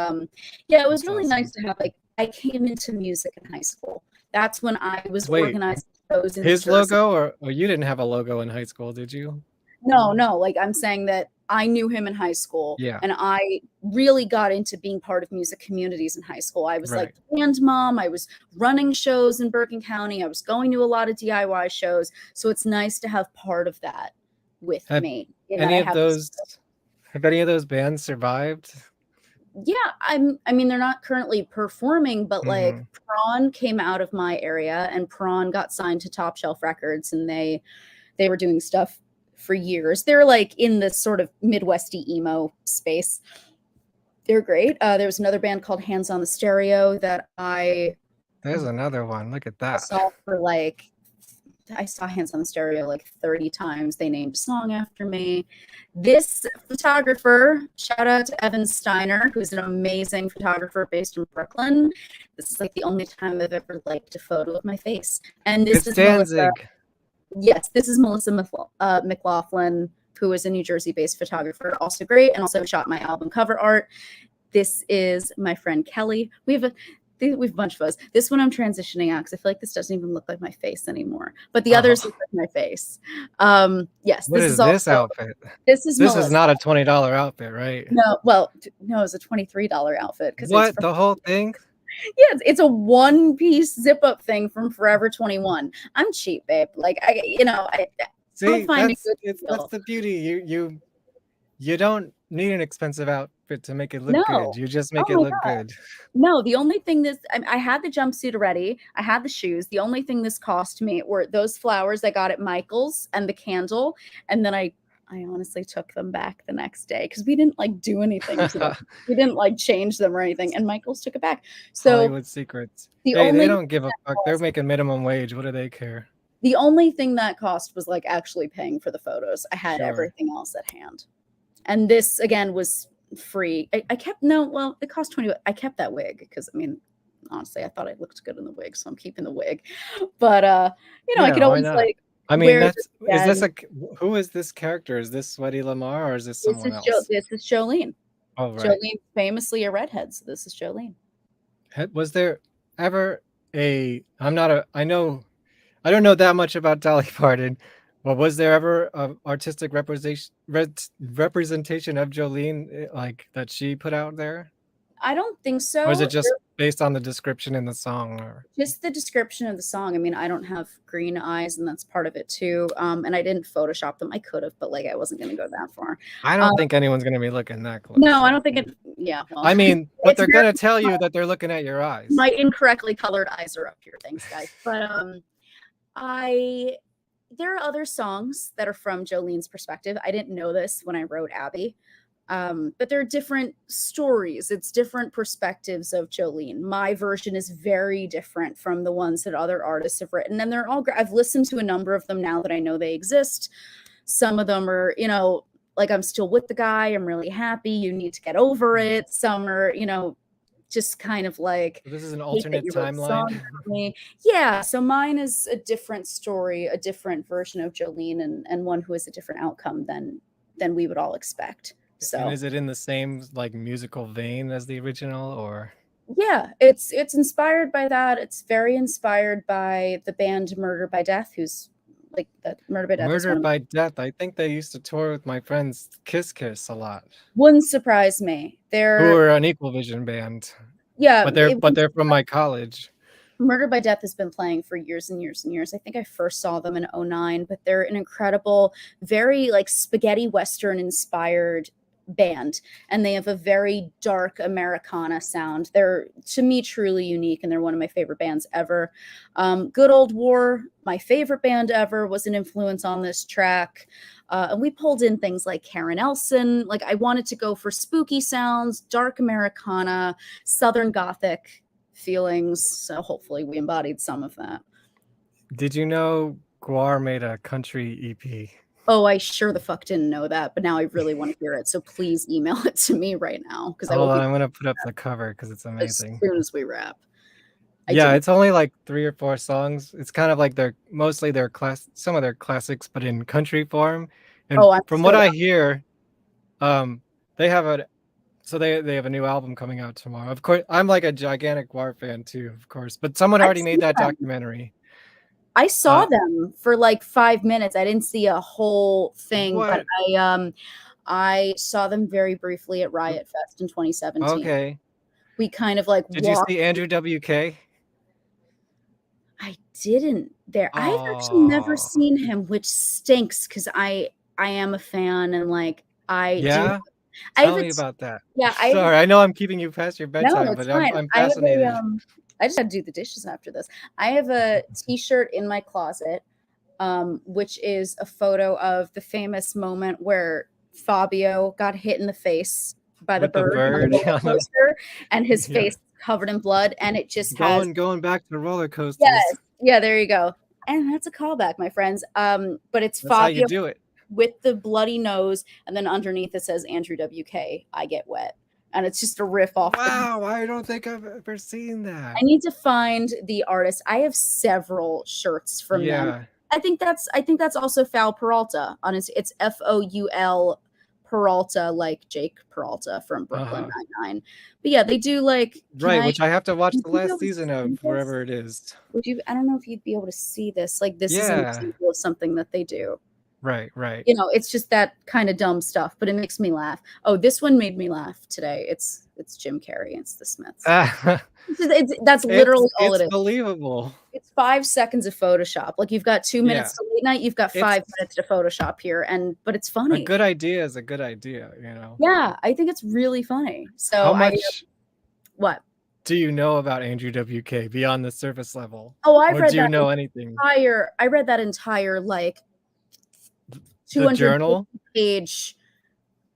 yeah, it was really nice to have, like, I came into music in high school. That's when I was organizing shows. His logo, or you didn't have a logo in high school, did you? No. Like, I'm saying that I knew him in high school. Yeah. And I really got into being part of music communities in high school. I was like band mom. I was running shows in Bergen County. I was going to a lot of DIY shows. So it's nice to have part of that with me. Have any of those bands survived? Yeah, I mean, they're not currently performing, but like Prawn came out of my area and Prawn got signed to Top Shelf Records, and they were doing stuff for years. They're like in this sort of Midwesty emo space. They're great. There was another band called Hands on the Stereo that There's another one. Look at that. I saw Hands on the Stereo like 30 times. They named a song after me. This photographer, shout out to Evan Steiner, who's an amazing photographer based in Brooklyn. This is like the only time I've ever liked a photo of my face. And this is Melissa. Yes, this is Melissa McLaughlin, who is a New Jersey-based photographer, also great, and also shot my album cover art. This is my friend Kelly. We have a bunch of photos. This one I'm transitioning out because I feel like this doesn't even look like my face anymore. But the others look like my face. Yes. What is this outfit? This is not a $20 outfit, right? No, it's a $23 outfit. What, the whole thing? Yeah, it's a one-piece zip-up thing from Forever 21. I'm cheap, babe. Like, See, that's the beauty. You don't need an expensive outfit to make it look good. You just make it look good. No, the only thing I had the jumpsuit already. I had the shoes. The only thing this cost me were those flowers I got at Michael's and the candle. And then I honestly took them back the next day because we didn't like do anything to them. We didn't like change them or anything. And Michael's took it back. So Hollywood secrets. They don't give a fuck. They're making minimum wage. What do they care? The only thing that cost was like actually paying for the photos. I had everything else at hand. And this again was free. It cost $20. I kept that wig because honestly, I thought I looked good in the wig, so I'm keeping the wig. But I could always like. Who is this character? Is this Sweaty Lamarr or is this someone else? This is Jolene. Oh, right. Jolene, famously a redhead, so this is Jolene. Was there ever I don't know that much about Dolly Parton, Well, was there ever a artistic representation of Jolene like that she put out there? I don't think so. Or is it just based on the description in the song? Or Just the description of the song. I mean, I don't have green eyes, and that's part of it too. And I didn't Photoshop them. I could have, but like I wasn't going to go that far. I don't think anyone's gonna be looking that close. No, I don't think it. Yeah. Well, I mean, but it's they're very- gonna tell you that they're looking at your eyes. My incorrectly colored eyes are up here. Thanks, guys. But there are other songs that are from Jolene's perspective. I didn't know this when I wrote Abby. But there are different stories. It's different perspectives of Jolene. My version is very different from the ones that other artists have written. And they're all, I've listened to a number of them now that I know they exist. Some of them are, you know, like I'm still with the guy. I'm really happy. You need to get over it. Some are, you know, just kind of like, So this is an hate that alternate you wrote a song timeline. about me. Yeah. So mine is a different story, a different version of Jolene, and one who has a different outcome than we would all expect. So And is it in the same like musical vein as the original, or? yeah, it's inspired by that. It's very inspired by the band Murder by Death, who's like the Murder by Death. is one Murder of- by Death. I think they used to tour with my friends Kiss Kiss a lot, wouldn't surprise me. who They're are an Equal Vision band. yeah, But they're it- they're from my college. Murder by Death has been playing for years and years and years. I think I first saw them in 2009, but they're an incredible, very like spaghetti western inspired band, and they have a very dark Americana sound. They're, to me, truly unique, and they're one of my favorite bands ever. Good Old War, my favorite band ever, was an influence on this track. And we pulled in things like Karen Elson. Like I wanted to go for spooky sounds, dark Americana, Southern Gothic feelings. So hopefully we embodied some of that. Did you know Guar made a country EP? Oh, I sure the fuck didn't know that, but now I really want to hear it. So please email it to me right now, because I Hold will on, be I'm gonna put up the cover because it's as amazing. soon as we wrap. I Yeah, didn't- it's only like 3 or 4 songs. It's kind of like mostly their some of their classics, but in country form. And Oh, I'm from so what I down. hear, they have they have a new album coming out tomorrow. Of course, I'm like a gigantic Guar fan too, of course. But someone I've already made seen that them. documentary. I saw them for like 5 minutes. I didn't see a whole thing, but I saw them very briefly at Riot Fest in 2017. Okay. We kind of like Did you walked. see Andrew WK? I didn't there. I've actually never seen him, which stinks because I am a fan, and like I do. Yeah? I have Tell a me t- about that. Yeah, Sorry, I know I'm keeping you past your No, bedtime, it's but fine. I'm I have fascinated. I just had to do the dishes after this. I have a T-shirt in my closet, which is a photo of the famous moment where Fabio got hit in the face by the With the bird, on bird, the roller yeah, on the- coaster, and his Yeah. face covered in blood, and it just has Going back to roller coasters. yes, yeah, there you go. And that's a callback, my friends. But it's That's how you Fabio do it. with the bloody nose, and then underneath it says Andrew WK, I get wet. And it's just a riff off. Wow, I don't think I've ever seen that. I need to find the artist. I have several shirts from them. Yeah. I think that's also Foul Peralta on it's FOUL Peralta, like Jake Peralta from Brooklyn Nine-Nine. But yeah, they do like Right, which I have to watch would the you be last able to season see of this? wherever it is. Would you? I don't know if you'd be able to see this. Like this is an Yeah. example of something that they do. Right. You know, it's just that kind of dumb stuff, but it makes me laugh. Oh, this one made me laugh today. It's Jim Carrey. It's the Smiths. That's literally all it It's is. believable. It's 5 seconds of Photoshop. Like you've got 2 minutes Yeah. to late night. You've got 5 It's- minutes to Photoshop here, but it's A funny. good idea is a good idea, you know. Yeah, I think it's really funny. So How much what? do you know about Andrew WK beyond the surface level? Oh, I've or read do you that know anything? I read that entire like The 250 journal? page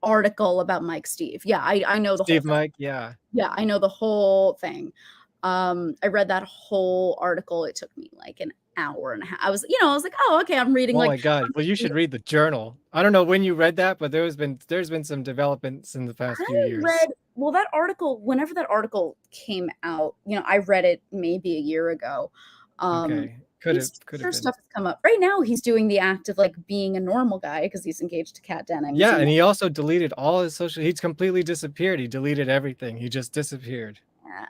article about Mike Steve. Yeah, I know the Steve whole thing. Mike, yeah. Yeah, I know the whole thing. I read that whole article. It took me like an hour and a half. I was like, oh, okay, I'm reading Oh like my god. Well, you should read the journal. I don't know when you read that, but there's been some developments in the past few years. that article, whenever that article came out, I read it maybe a year ago. Okay. Could have been. Stuff has come up. Right now he's doing the act of like being a normal guy because he's engaged to Kat Dennings. Yeah, and he also deleted all his he's completely disappeared. He deleted everything. He just disappeared.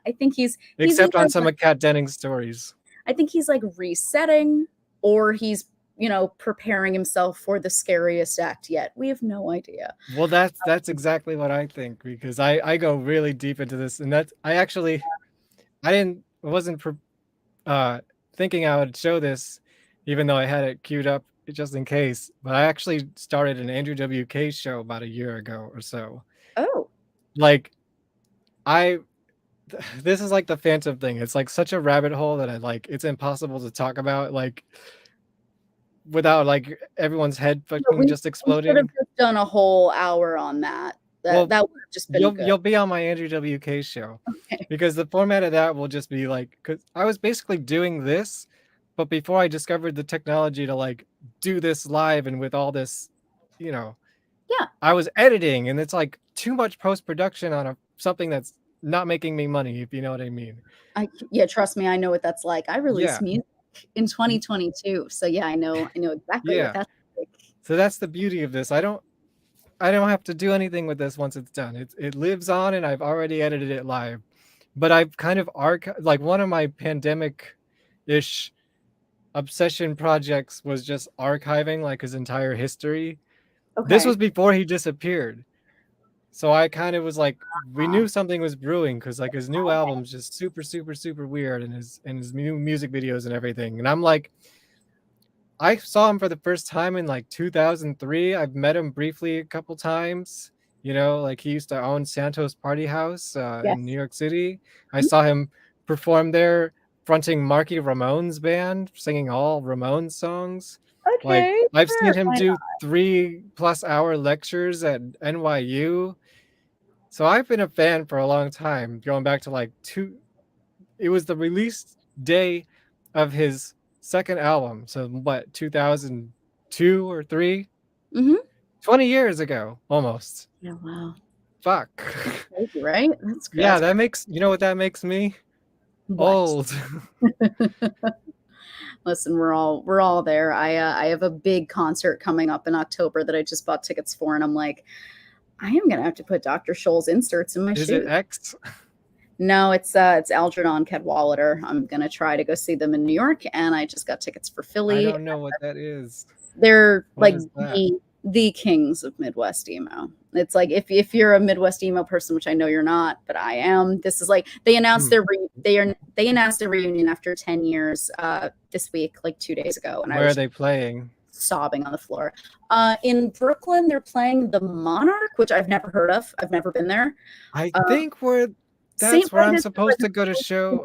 I think he's Except on either, some of Kat Dennings' stories. I think he's like resetting, or he's preparing himself for the scariest act yet. We have no idea. Well, that's exactly what I think, because I go really deep into this, and that's I wasn't thinking I would show this, even though I had it queued up just in case. But I actually started an Andrew WK show about a year ago or so. Oh, Like this is like the Phantom thing. It's like such a rabbit hole that it's impossible to talk about without everyone's head fucking just we exploding. should have just done a whole hour on that. That would have just been good. You'll be on my Andrew WK show, because the format of that will just be because I was basically doing this, but before I discovered the technology to do this live and with all this, I was editing, and it's too much post-production on something that's not making me money, if you know what I mean. Trust me, I know what that's like. I released music in 2022, so I know exactly what that's like. So that's the beauty of this. I don't have to do anything with this once it's done. It lives on, and I've already edited it live. But I've kind of archived, one of my pandemic-ish obsession projects was just archiving his entire history. Okay. This was before he disappeared. So I kind of was we knew something was brewing, because his new album's just super, super, super weird, and his new music videos and everything. And I'm I saw him for the first time in 2003. I've met him briefly a couple times. He used to own Santos Party House in New York City. I saw him perform there, fronting Marky Ramone's band, singing all Ramones songs. Okay, I've seen him do 3+ hour lectures at NYU. So I've been a fan for a long time, going back to it was the release day of his second album. So what, 2002 or 3? 20 years ago, almost. Yeah, wow. Fuck. Crazy, right? That's crazy. Yeah, that makes, you know what that makes me? What? Old. Listen, we're all there. I have a big concert coming up in October that I just bought tickets for, and I'm like, I am gonna have to put Dr. Scholl's inserts in my shoes. Is it X? No, it's Algernon Cadwallader. I'm gonna try to go see them in New York, and I just got tickets for Philly. I don't know what that is. They're What is that? the kings of Midwest emo. It's if you're a Midwest emo person, which I know you're not, but I am. This is they announced they announced their reunion after 10 years this week, 2 days ago. And Where are they playing? Sobbing on the floor. In Brooklyn, they're playing the Monarch, which I've never heard of. I've never been there. I think that's St. where I'm Vitus is supposed to go to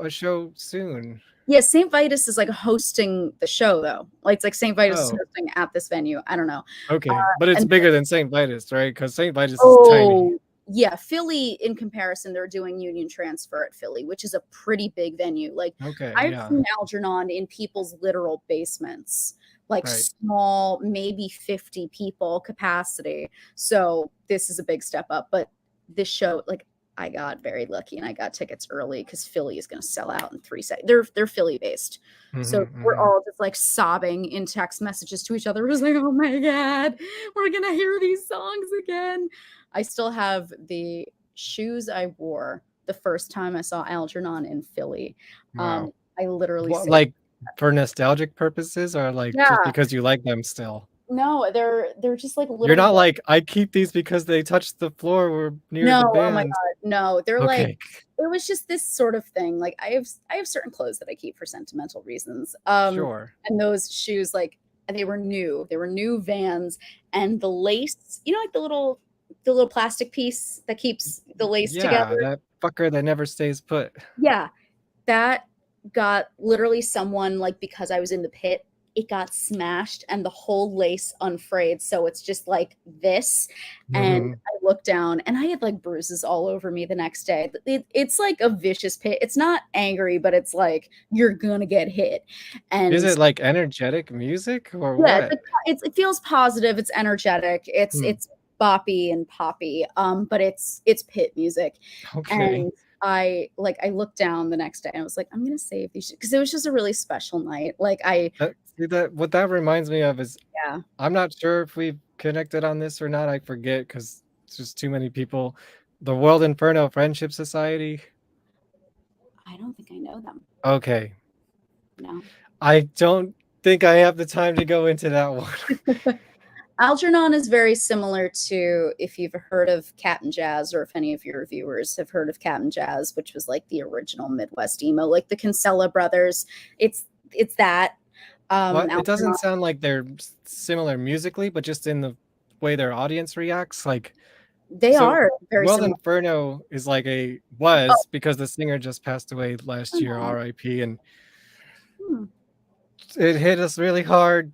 a show soon. Yeah, St. Vitus is hosting the show though. It's St. Vitus is Oh. hosting at this venue. I don't know. Okay, but it's and- bigger than St. Vitus, right? Because St. Vitus is tiny. Yeah, Philly in comparison, they're doing Union Transfer at Philly, which is a pretty big venue. Okay, I've yeah. seen Algernon in people's literal basements, Right. small, maybe 50 people capacity. So this is a big step up. But this show, I got very lucky and I got tickets early because Philly is going to sell out in 3 seconds. They're Philly based. So we're all just sobbing in text messages to each other. We're just oh my God, we're going to hear these songs again. I still have the shoes I wore the first time I saw Algernon in Philly. Wow. I literally What, for nostalgic purposes, or just Yeah. because you like them still? No, they're just literally. You're not I keep these because they touched the floor or near No, the band. oh my God, no. They're Okay. it was just this sort of thing. I have certain clothes that I keep for sentimental reasons. Sure. And those shoes, they were new. They were new Vans, and the lace, the little plastic piece that keeps the lace Yeah, together. that fucker that never stays put. Yeah, that got literally someone because I was in the pit. It got smashed and the whole lace unfrayed. So it's just this. And I looked down and I had bruises all over me the next day. It's a vicious pit. It's not angry, but it's you're going to get hit. And Is it energetic music or yeah, what? it feels positive. It's energetic. It's boppy and poppy. But it's pit music. Okay. And I looked down the next day and I was I'm gonna save these because it was just a really special night. See, what that reminds me of is Yeah. I'm not sure if we've connected on this or not. I forget because it's just too many people. The World Inferno Friendship Society. I don't think I know them. Okay. No. I don't think I have the time to go into that one. Algernon is very similar to, if you've heard of Captain Jazz, or if any of your viewers have heard of Captain Jazz, which was like the original Midwest emo, like the Kinsella brothers. It's that. It doesn't sound like they're similar musically, but just in the way their audience reacts. Like they are very World similar. Inferno is like because the singer just passed away last year, R.I.P. And it hit us really hard.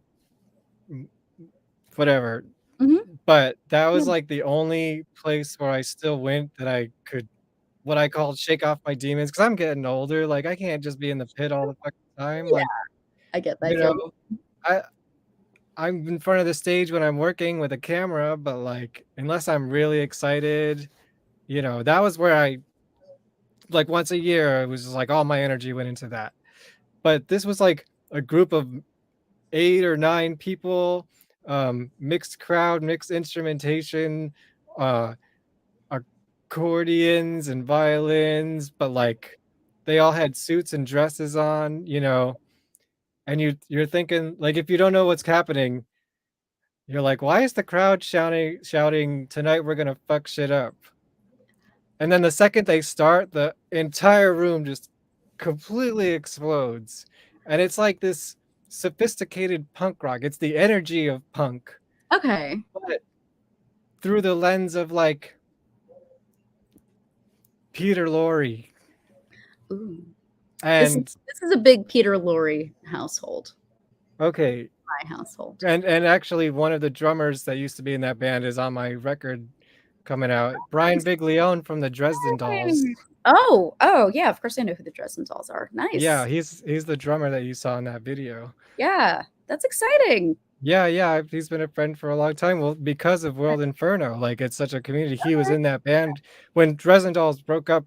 Whatever. But that was like the only place where I still went that I could, what I call, shake off my demons, because I'm getting older. Like I can't just be in the pit all the fucking time. Yeah, Like I get that. I'm in front of the stage when I'm working with a camera, but like unless I'm really excited, that was where I, like, once a year, it was just like all my energy went into that. But this was like a group of 8 or 9 people, mixed crowd, mixed instrumentation, accordions and violins, but like they all had suits and dresses on, and you're thinking, like, if you don't know what's happening, you're like, why is the crowd shouting tonight we're gonna fuck shit up? And then the second they start, the entire room just completely explodes. And it's like this sophisticated punk rock. It's the energy of punk. Okay. But through the lens of like Peter Lorre. Ooh. And this is a big Peter Lorre household. Okay. My household. And actually one of the drummers that used to be in that band is on my record coming out. Brian Biglione from the Dresden Dolls. Oh, yeah, of course I know who the Dresden Dolls are. Nice. Yeah, he's the drummer that you saw in that video. Yeah, that's exciting. Yeah, he's been a friend for a long time. Well, because of World Inferno, like it's such a community. He was in that band when Dresden Dolls broke up.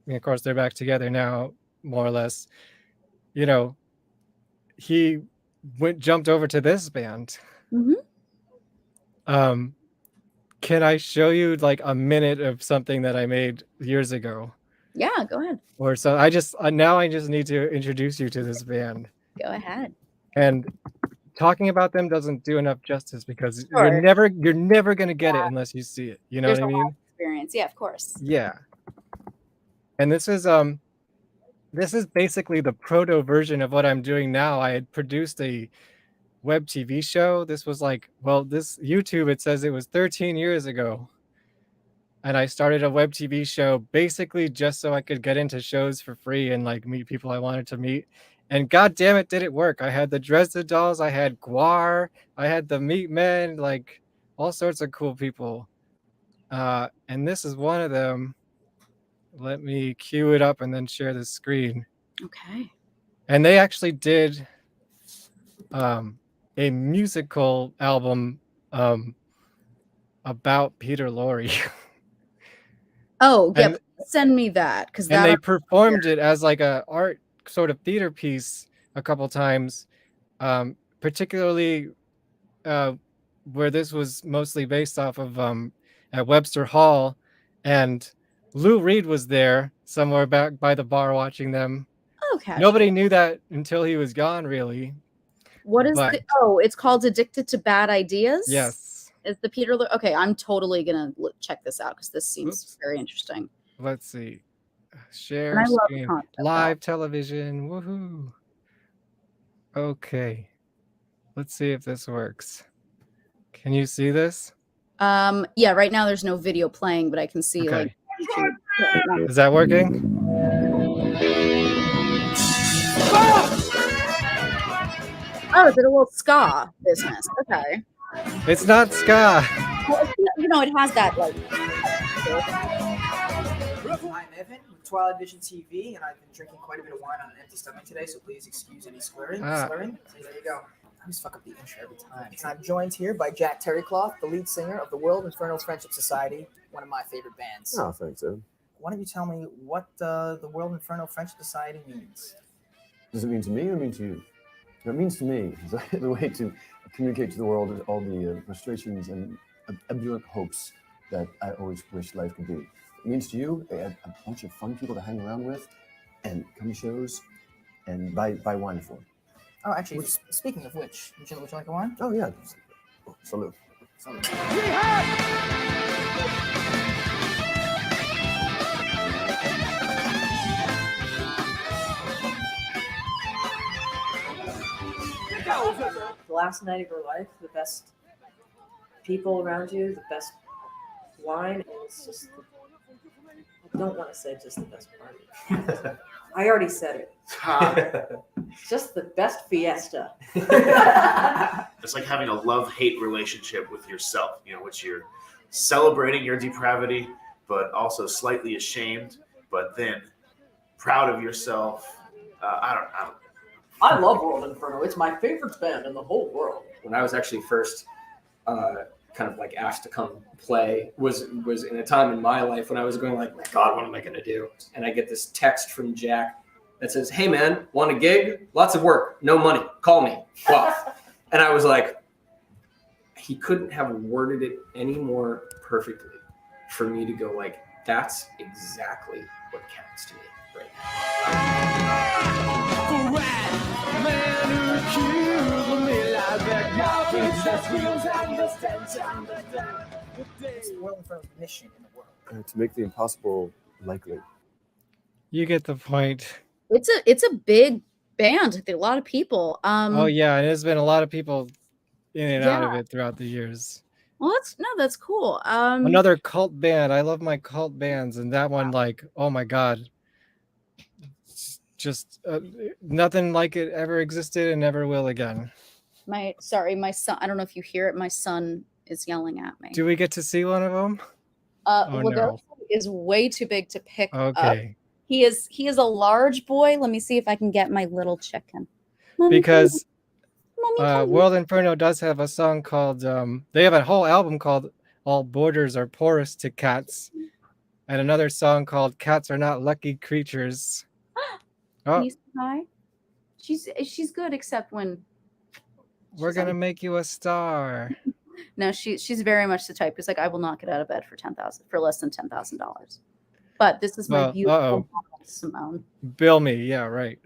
And of course, they're back together now, more or less. He jumped over to this band. Can I show you like a minute of something that I made years ago? Yeah, go ahead. Or so I just need to introduce you to this band. Go ahead. And talking about them doesn't do enough justice because you're never gonna get it unless you see it. You know what I mean? Experience, yeah, of course. Yeah. And this is basically the proto version of what I'm doing now. I had produced a web TV show. This was like, this YouTube, it says it was 13 years ago. And I started a web TV show basically just so I could get into shows for free and like meet people I wanted to meet. And god damn it, did it work. I had the Dresden Dolls, I had Guar, I had the Meat Men, like all sorts of cool people. And this is one of them. Let me cue it up and then share the screen. Okay. And they actually did a musical album about Peter Lorre. Oh, yeah, send me that, because they performed it as like a art sort of theater piece a couple times, particularly where this was mostly based off of at Webster Hall, and Lou Reed was there somewhere back by the bar watching them. Okay. Nobody knew that until he was gone, really. What is it's called Addicted to Bad Ideas? Yes. Is the Peter Lorre? Okay, I'm totally gonna check this out because this seems very interesting. Let's see. Share screen. Live television. Woohoo. Okay. Let's see if this works. Can you see this? Yeah, right now there's no video playing, but I can see like YouTube. Is that working? Oh, is it a little ska business? Okay. It's not ska. Well, it has that like. I'm Evan with Twilight Vision TV, and I've been drinking quite a bit of wine on an empty stomach today, so please excuse any slurring. So there you go. I just fuck up the intro every time. And I'm joined here by Jack Terrycloth, the lead singer of the World Inferno Friendship Society, one of my favorite bands. Oh, thanks, Evan. Why don't you tell me what the World Inferno Friendship Society means? Does it mean to me or mean to you? What it means to me is the way to communicate to the world all the frustrations and ebullient hopes that I always wish life could be. It means to you a bunch of fun people to hang around with and come to shows and buy wine for. Oh, actually, speaking of which, would you like a wine? Oh, yeah. Salute. The last night of your life, the best people around you, the best wine, and it's just, I don't want to say just the best party. I already said it. It's just the best fiesta. It's like having a love-hate relationship with yourself, which you're celebrating your depravity, but also slightly ashamed, but then proud of yourself. I love World Inferno. It's my favorite band in the whole world. When I was actually first kind of like asked to come play was in a time in my life when I was going like, my God, what am I going to do? And I get this text from Jack that says, hey man, want a gig? Lots of work, no money, call me. Wow. And I was like, he couldn't have worded it any more perfectly for me to go like, that's exactly what counts to me right It's World Inferno's mission in the world. To make the impossible likely. You get the point. It's a big band. A lot of people. Oh yeah, and there's been a lot of people in and out of Yeah. it throughout the years. Well, that's cool. Another cult band. I love my cult bands, and that one, like, oh my God, just nothing like it ever existed and never will again. My son. I don't know if you hear it. My son is yelling at me. Do we get to see one of them? Lagosi is way too big to pick up. Okay. He is a large boy. Let me see if I can get my little chicken. Mommy, Because Mommy. World Inferno does have a song called they have a whole album called All Borders Are Porous to Cats, and another song called Cats Are Not Lucky Creatures. Can you say hi? She's good except when We're gonna make you a star. no, she's very much the type who's like, I will not get out of bed for less than $10,000. But this is my Well, beautiful Simone. Bill me, yeah, right.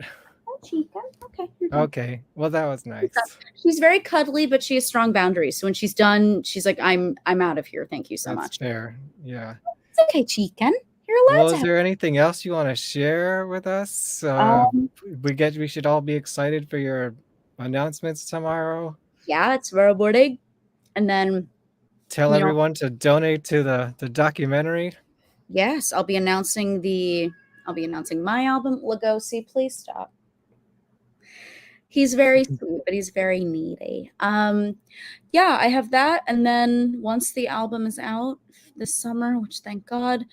Oh, chica. Okay. You're done. Okay, well that was nice. She's very cuddly, but she has strong boundaries. So when she's done, she's like, I'm out of here. Thank you so That's much. fair. Yeah. It's okay, chicken. You're allowed Well, to is there anything else you want to share with us? We should all be excited for your announcements tomorrow. Yeah, it's tomorrow morning. And then Tell everyone to donate to the documentary. yes, I'll be announcing my album, Lagosi. Please stop. He's very sweet, but he's very needy. Yeah, I have that. And then once the album is out this summer, which thank God,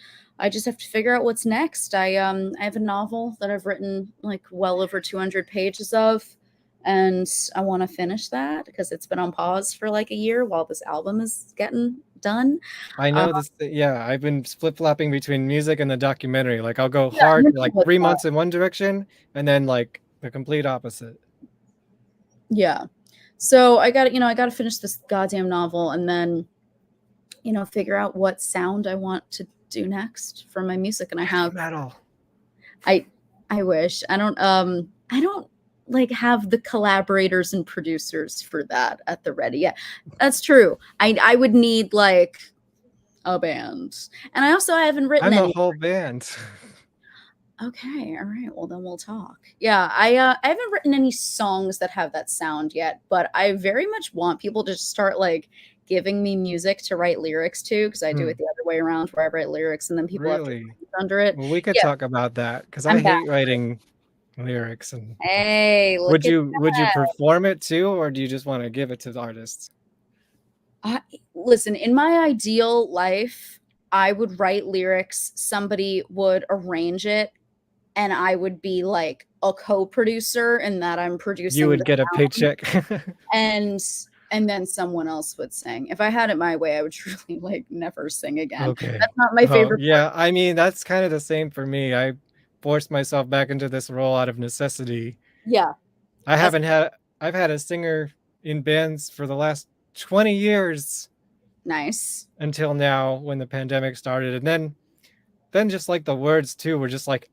I just have to figure out what's next. I have a novel that I've written like well over 200 pages of, and I want to finish that because it's been on pause for like a year while this album is getting done. I know this. Yeah, I've been flip-flopping between music and the documentary. Like I'll go hard for like 3 months in one direction, and then like the complete opposite. Yeah. So I got to finish this goddamn novel and then, figure out what sound I want to do next for my music. And I have metal. I wish I don't like have the collaborators and producers for that at the ready. Yeah, that's true. I would need like a band. And I haven't written I'm any. a whole band. Okay, all right. Well, then we'll talk. Yeah, I haven't written any songs that have that sound yet, but I very much want people to start like giving me music to write lyrics to, because I do it the other way around, where I write lyrics and then people have to Really? dance under it. Well, we could Yeah. talk about that because I I'm hate back. writing lyrics. And Hey, look would at you that. perform it too, or do you just want to give it to the artists? Listen, in my ideal life, I would write lyrics, somebody would arrange it, and I would be like a co-producer in that I'm producing. You would the get a sound, paycheck. and then someone else would sing. If I had it my way, I would truly like never sing again. Okay. That's not my favorite. Yeah, I mean that's kind of the same for me. I forced myself back into this role out of necessity. Yeah. I've had a singer in bands for the last 20 years. Nice. Until now when the pandemic started. And then just like the words too were just like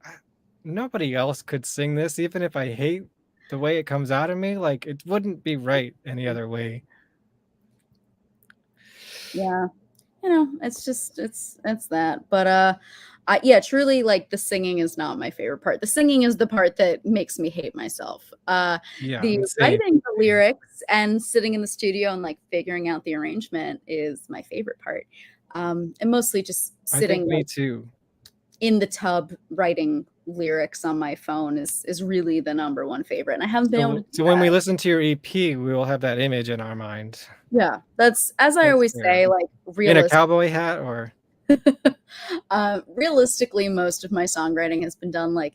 nobody else could sing this, even if I hate the way it comes out of me, like it wouldn't be right any other way. Yeah. It's just it's that. But yeah, truly, like, the singing is not my favorite part. The singing is the part that makes me hate myself. Yeah, The same. writing the lyrics and sitting in the studio and like figuring out the arrangement is my favorite part. And mostly just I sitting think me like too. in the tub writing lyrics on my phone is really the number one favorite. And I haven't been able to do So when we that. listen to your EP, we will have that image in our mind. Yeah, that's as I That's always fair. say, like, In a cowboy hat, or realistically, most of my songwriting has been done like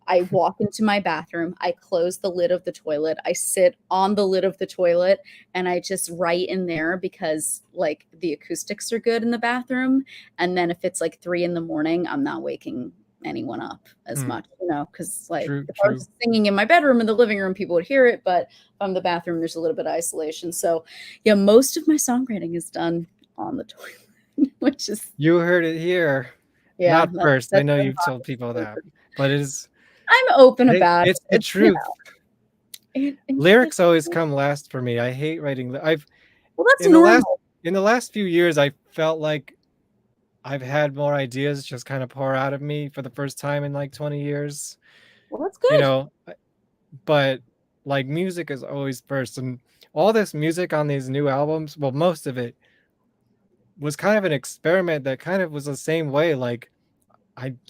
I walk into my bathroom, I close the lid of the toilet, I sit on the lid of the toilet, and I just write in there because like the acoustics are good in the bathroom. And then if it's like 3 a.m, I'm not waking anyone up as much, because like True, if I was singing in my bedroom in the living room, people would hear it. But if I'm in the bathroom, there's a little bit of isolation. So yeah, most of my songwriting is done on the toilet, which is You heard it here. Yeah, Not that's- first. I that's know the you've told people that, but it is. I'm open about It's it. the truth. And Lyrics always come last for me. I hate writing. Well, that's in the normal. last few years, I felt like I've had more ideas just kind of pour out of me for the first time in like 20 years. Well, that's good. But like music is always first, and all this music on these new albums, well, most of it was kind of an experiment that kind of was the same way. Like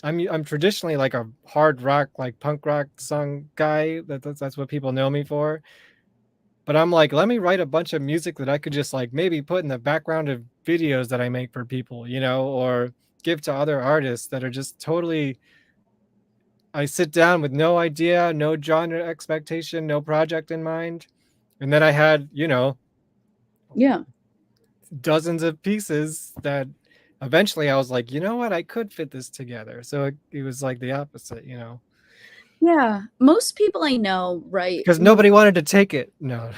I'm traditionally like a hard rock, like punk rock song guy. That's what people know me for. But I'm like, let me write a bunch of music that I could just like maybe put in the background of videos that I make for people, or give to other artists that are just totally. I sit down with no idea, no genre expectation, no project in mind. And then I had, Yeah. dozens of pieces that eventually I was like, you know what, I could fit this together. So it was like the opposite, Yeah, most people I know, right? because nobody wanted to take it. No.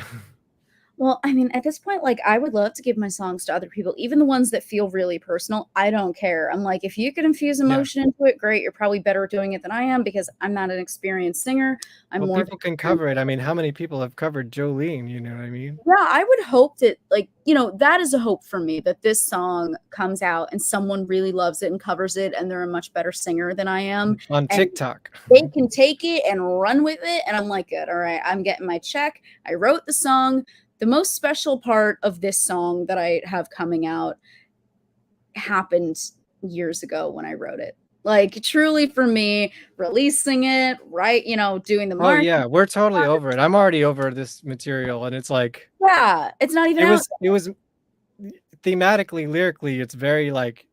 Well, I mean, at this point, like, I would love to give my songs to other people, even the ones that feel really personal. I don't care. I'm like, if you could infuse emotion into it, great. You're probably better at doing it than I am because I'm not an experienced singer. I'm Well, more. people can cover it. I mean, how many people have covered Jolene? You know what I mean? Yeah, I would hope that, like, that is a hope for me that this song comes out and someone really loves it and covers it, and they're a much better singer than I am. On and TikTok. They can take it and run with it. And I'm like, good. All right. I'm getting my check. I wrote the song. The most special part of this song that I have coming out happened years ago when I wrote it. Like, truly for me, releasing it, right? Doing the Oh marketing. yeah, we're totally over it. I'm already over this material, and it's like Yeah, it's not even out. it was thematically, lyrically, it's very like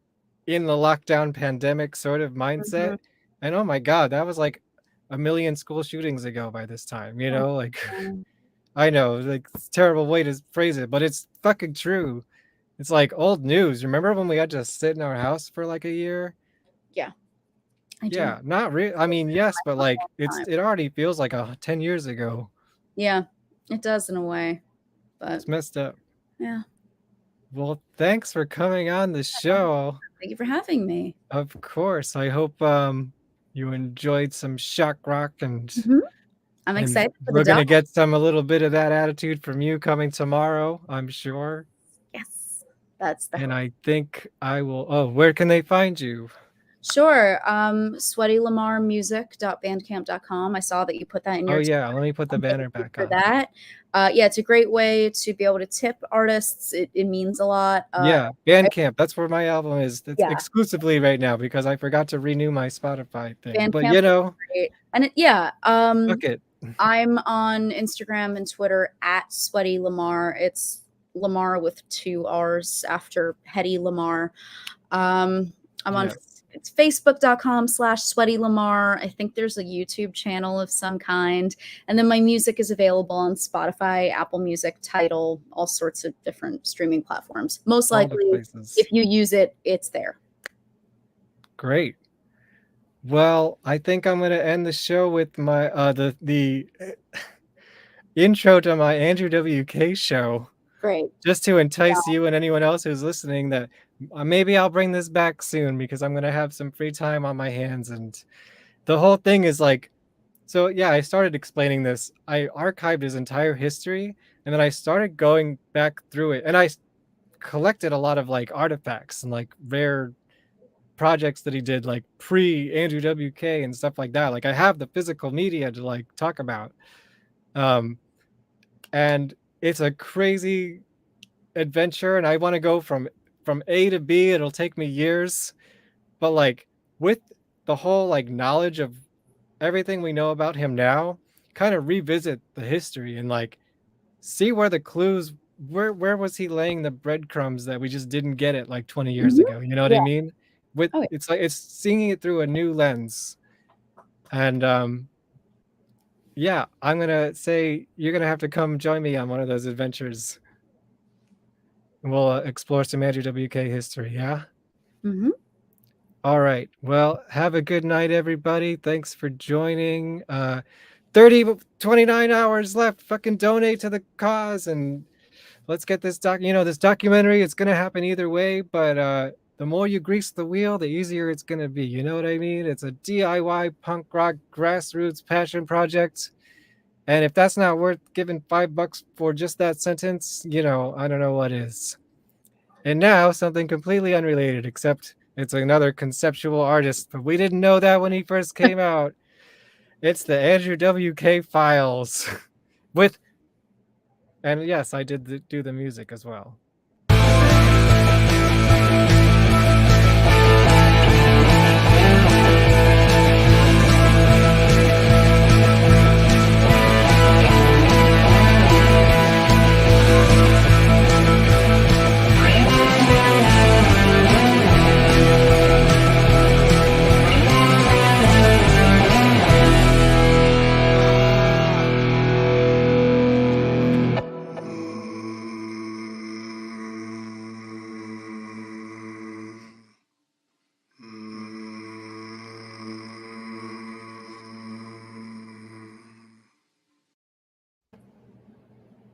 in the lockdown pandemic sort of mindset. And oh my god, that was like a million school shootings ago by this time, like I know, like it's a terrible way to phrase it, but it's fucking true. It's like old news. Remember when we had to sit in our house for like a year? Yeah. I do. Yeah, not really. I mean, yes, but like it already feels like 10 years ago. Yeah, it does in a way. But It's messed up. yeah. Well, thanks for coming on the show. Thank you for having me. Of course. I hope you enjoyed some shock rock, and I'm and excited for we're the gonna dog. get a little bit of that attitude from you coming tomorrow, I'm sure. Yes, that's the And I think I will. Oh, where can they find you? Sure. SweatyLamarrmusic.bandcamp.com. I saw that you put that in your. Oh yeah, let me put the banner back for on. that. Yeah, it's a great way to be able to tip artists. It means a lot. Yeah, Bandcamp. That's where my album is. It's Yeah. exclusively right now because I forgot to renew my Spotify thing. But Bandcamp is great. And fuck it. I'm on Instagram and Twitter at Sweaty Lamarr. It's Lamarr with 2 R's after Hetty Lamarr. I'm on it's facebook.com/Sweaty Lamarr. I think there's a YouTube channel of some kind. And then my music is available on Spotify, Apple Music, Tidal, all sorts of different streaming platforms. Most All the likely, places. if you use it, it's there. Great. Well, I think I'm gonna end the show with my the intro to my Andrew WK show. Great. Just to entice you and anyone else who's listening that maybe I'll bring this back soon because I'm gonna have some free time on my hands. And the whole thing is like So yeah, I started explaining this. I archived his entire history, and then I started going back through it, and I collected a lot of like artifacts and like rare projects that he did like pre Andrew WK and stuff like that. Like I have the physical media to like talk about. And it's a crazy adventure, and I want to go from A to B. It'll take me years, but like with the whole like knowledge of everything we know about him now, kind of revisit the history and like see where the clues, where was he laying the breadcrumbs that we just didn't get it like 20 years ago, you know what I mean? With it's like it's seeing it through a new lens. And yeah, I'm gonna say you're gonna have to come join me on one of those adventures. And we'll explore some Andrew WK history, yeah? Mm-hmm. All right. Well, have a good night, everybody. Thanks for joining. 29 hours left. Fucking donate to the cause and let's get this this documentary. It's gonna happen either way, but the more you grease the wheel, the easier it's gonna be. You know what I mean? It's a DIY punk rock grassroots passion project. And if that's not worth giving $5 for just that sentence, I don't know what is. And now something completely unrelated, except it's another conceptual artist, but we didn't know that when he first came out. It's the Andrew WK Files. And yes, I did do the music as well.